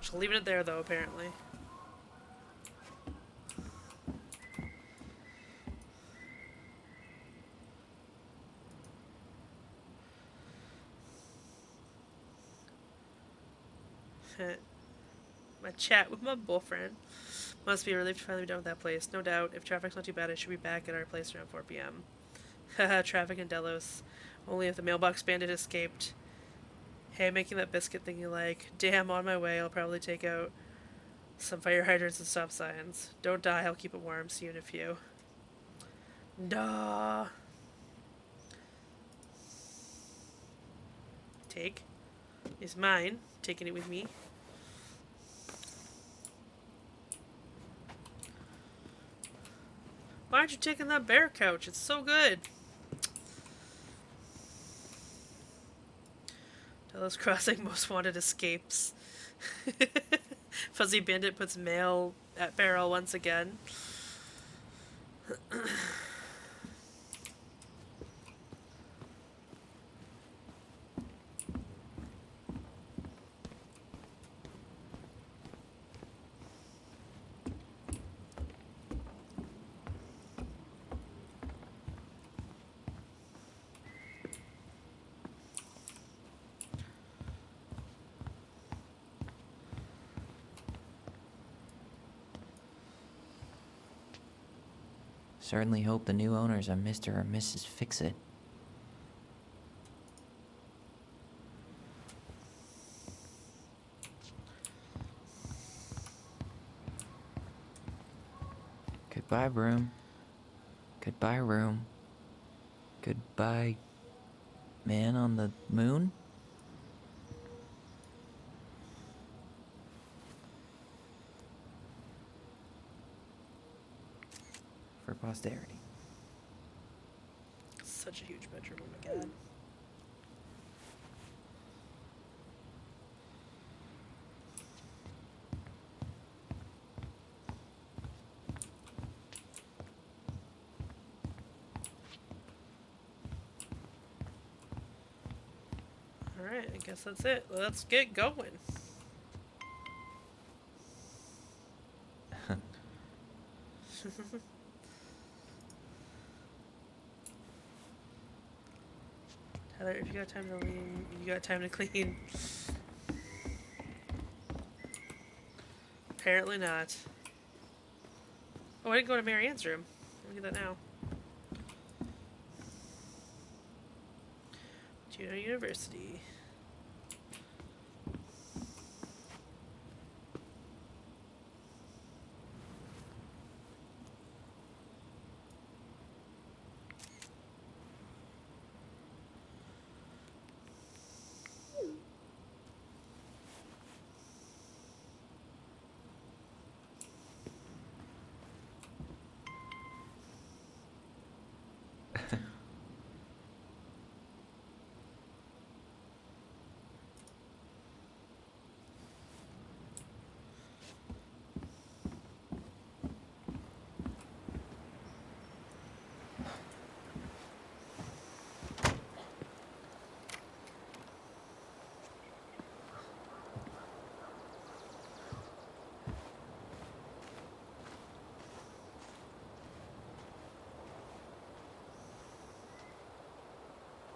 Just leaving it there, though, apparently. My chat with my boyfriend. Must be a relief to finally be done with that place. No doubt. If traffic's not too bad, I should be back at our place around 4 p.m. Haha, traffic in Delos. Only if the mailbox bandit escaped. Hey, I'm making that biscuit thing you like. Damn, on my way. I'll probably take out some fire hydrants and stop signs. Don't die, I'll keep it warm. See you in a few. Duh. Take. Is mine. Taking it with me. Why aren't you taking that bear couch? It's so good. Delos Crossing most wanted escapes. Fuzzy Bandit puts mail at barrel once again. Certainly hope the new owners are Mr. or Mrs. Fix-It. Goodbye, broom. Goodbye, room. Goodbye, man on the moon? For posterity. Such a huge bedroom, oh my god. Alright, I guess that's it. Let's get going. Tyler, if you got time to lean, you got time to clean. Apparently not. Oh, I didn't go to Marianne's room. Look at that now. Juneau University.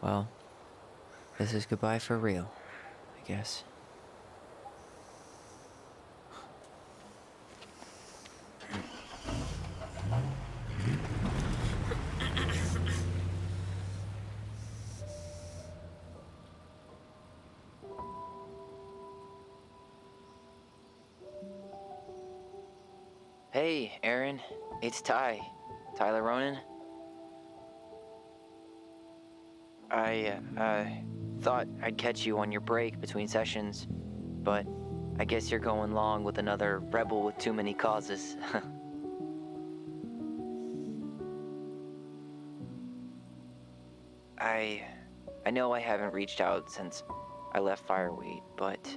Well, this is goodbye for real, I guess. Hey, Aaron. It's Ty. Tyler Ronan. I thought I'd catch you on your break between sessions, but I guess you're going long with another rebel with too many causes. I know I haven't reached out since I left Fireweight, but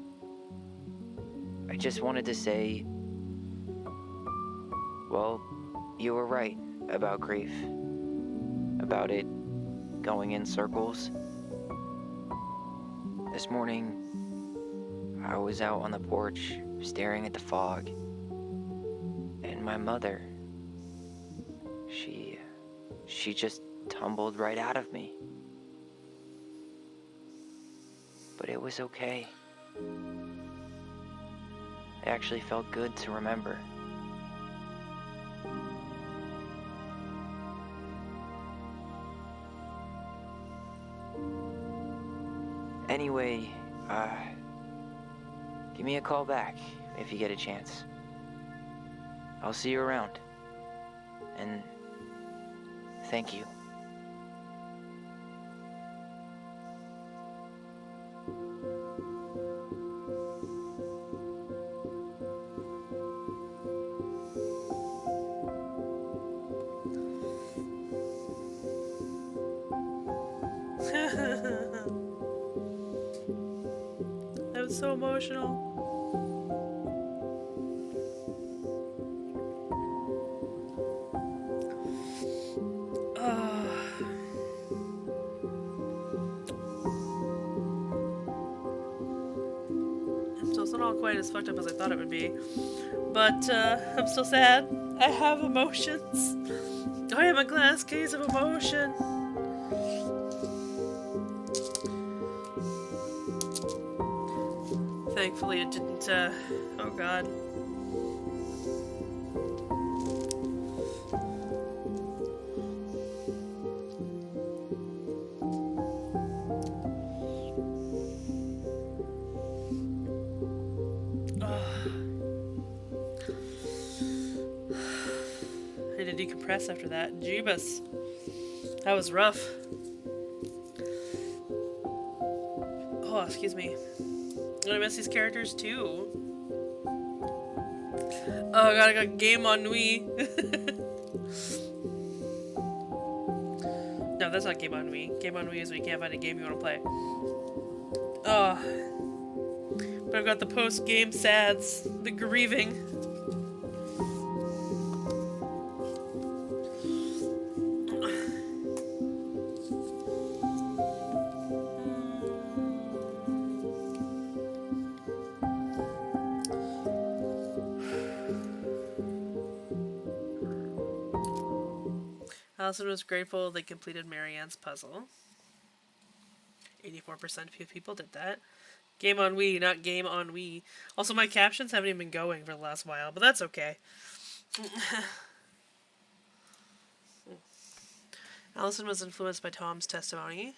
I just wanted to say, well, you were right about grief, about it going in circles. This morning, I was out on the porch staring at the fog, and my mother, she just tumbled right out of me. But it was okay. It actually felt good to remember. Anyway, give me a call back if you get a chance. I'll see you around. And thank you. That was so emotional. So it's not all quite as fucked up as I thought it would be. But I'm still sad. I have emotions. I am a glass case of emotion. Thankfully it didn't, oh god. I had to decompress after that. Jeebus. That was rough. Oh, excuse me. I'm gonna miss these characters too. Oh god, I got Game Ennui. No, that's not Game Ennui. Game Ennui is when you can't find a game you want to play. Oh. But I've got the post-game sads. The grieving. Allison was grateful they completed Marianne's puzzle. 84% of people did that. Game on Wii, not game on Wii. Also, my captions haven't even been going for the last while, but that's okay. Allison was influenced by Tom's testimony.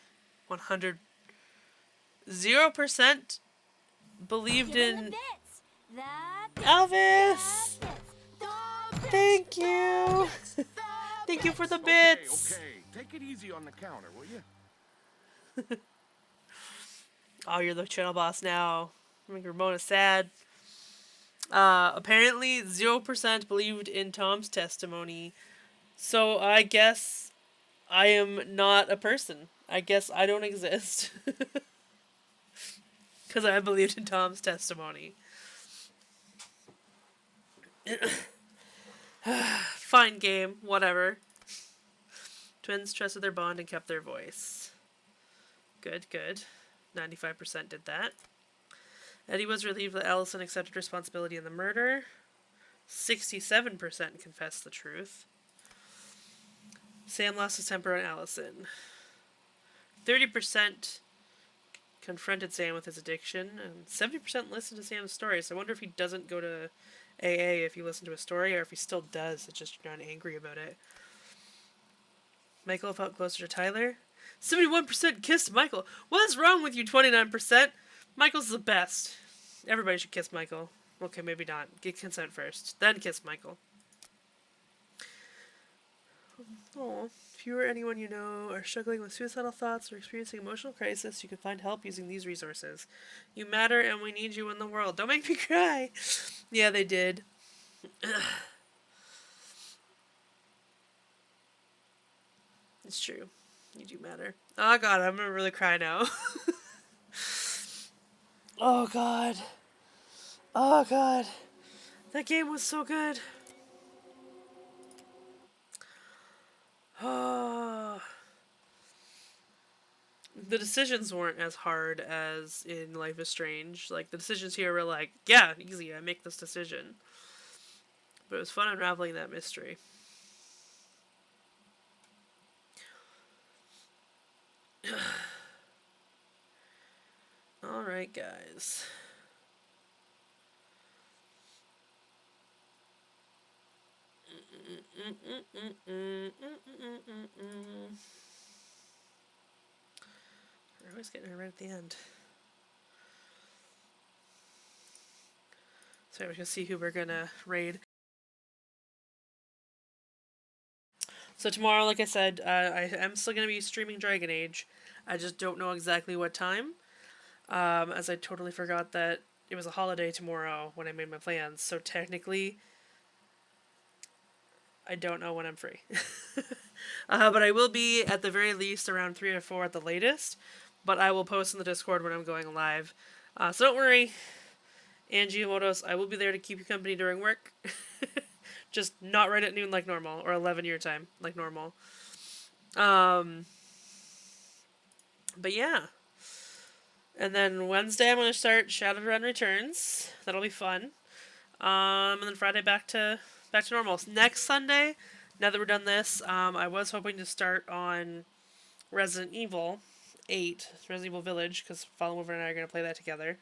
0% believed in Elvis. Thank you. Thank you for the bits. Okay, take it easy on the counter, will you? Oh, you're the channel boss now. Make Ramona sad. Apparently 0% believed in Tom's testimony. So I guess I am not a person. I guess I don't exist. Because I believed in Tom's testimony. Fine game, whatever. Twins trusted their bond and kept their voice. Good, good. 95% did that. Eddie was relieved that Allison accepted responsibility in the murder. 67% confessed the truth. Sam lost his temper on Allison. 30% confronted Sam with his addiction, and 70% listened to Sam's story. So I wonder if he doesn't go to AA if you listen to a story, or if he still does, it's just you're not angry about it. Michael felt closer to Tyler. 71% kissed Michael. What is wrong with you, 29%? Michael's the best. Everybody should kiss Michael. Okay, maybe not. Get consent first. Then kiss Michael. Oh, if you or anyone you know are struggling with suicidal thoughts or experiencing emotional crisis, you can find help using these resources. You matter and we need you in the world. Don't make me cry. Yeah, they did. It's true. You do matter. Oh god, I'm gonna really cry now. Oh god. Oh god. That game was so good. Oh. The decisions weren't as hard as in Life is Strange. Like, the decisions here were like, yeah, easy, I make this decision. But it was fun unraveling that mystery. Alright, guys. We're always getting it right at the end. So we're gonna see who we're gonna raid. So tomorrow, like I said, I am still gonna be streaming Dragon Age. I just don't know exactly what time. As I totally forgot that it was a holiday tomorrow when I made my plans. So technically, I don't know when I'm free. But I will be at the very least around 3 or 4 at the latest. But I will post in the Discord when I'm going live. So don't worry, Angie Motos, I will be there to keep you company during work. Just not right at noon like normal, or 11 your time like normal. But yeah. And then Wednesday I'm going to start Shadowrun Returns. That'll be fun. And then Friday back to normal. Next Sunday, now that we're done this, I was hoping to start on Resident Evil 8, Resident Evil Village, because Fallen Wolverine and I are going to play that together.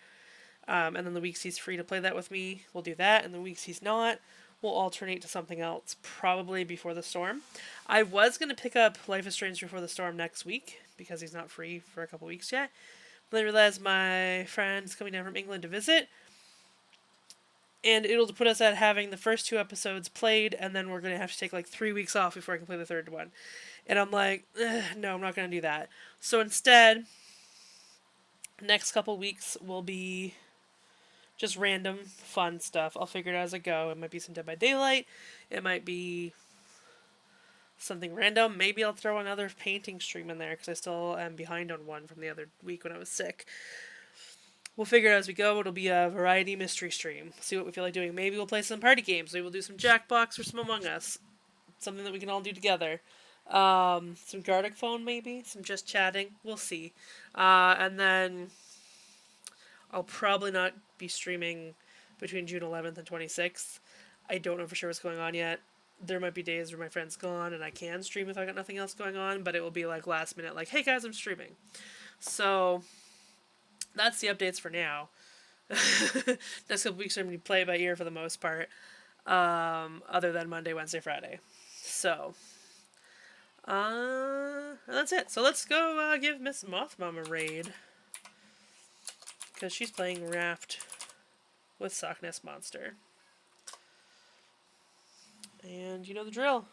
And then the weeks he's free to play that with me, we'll do that. And the weeks he's not, we'll alternate to something else, probably Before the Storm. I was going to pick up Life is Strange Before the Storm next week, because he's not free for a couple weeks yet. But then I realized my friend's coming down from England to visit, and it'll put us at having the first 2 episodes played, and then we're going to have to take like 3 weeks off before I can play the third one. And I'm like, no, I'm not going to do that. So instead, next couple weeks will be just random, fun stuff. I'll figure it out as I go. It might be some Dead by Daylight. It might be something random. Maybe I'll throw another painting stream in there, because I still am behind on one from the other week when I was sick. We'll figure it out as we go. It'll be a variety mystery stream. See what we feel like doing. Maybe we'll play some party games. Maybe we'll do some Jackbox or some Among Us. Something that we can all do together. Some Gartic Phone maybe. Some just chatting. We'll see. And then I'll probably not be streaming between June 11th and 26th. I don't know for sure what's going on yet. there might be days where my friend's gone and I can stream if I got nothing else going on, but it will be like last minute, like, hey guys, I'm streaming. So that's the updates for now. Next couple weeks are going to be play by ear for the most part, other than Monday, Wednesday, Friday. So, that's it. So let's go give Miss Mothmom a raid, because she's playing Raft with Sockness Monster. And you know the drill.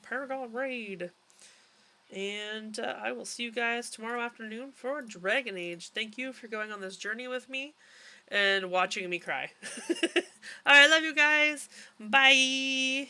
Paragon raid. And I will see you guys tomorrow afternoon for Dragon Age. Thank you for going on this journey with me and watching me cry. Alright, love you guys. Bye.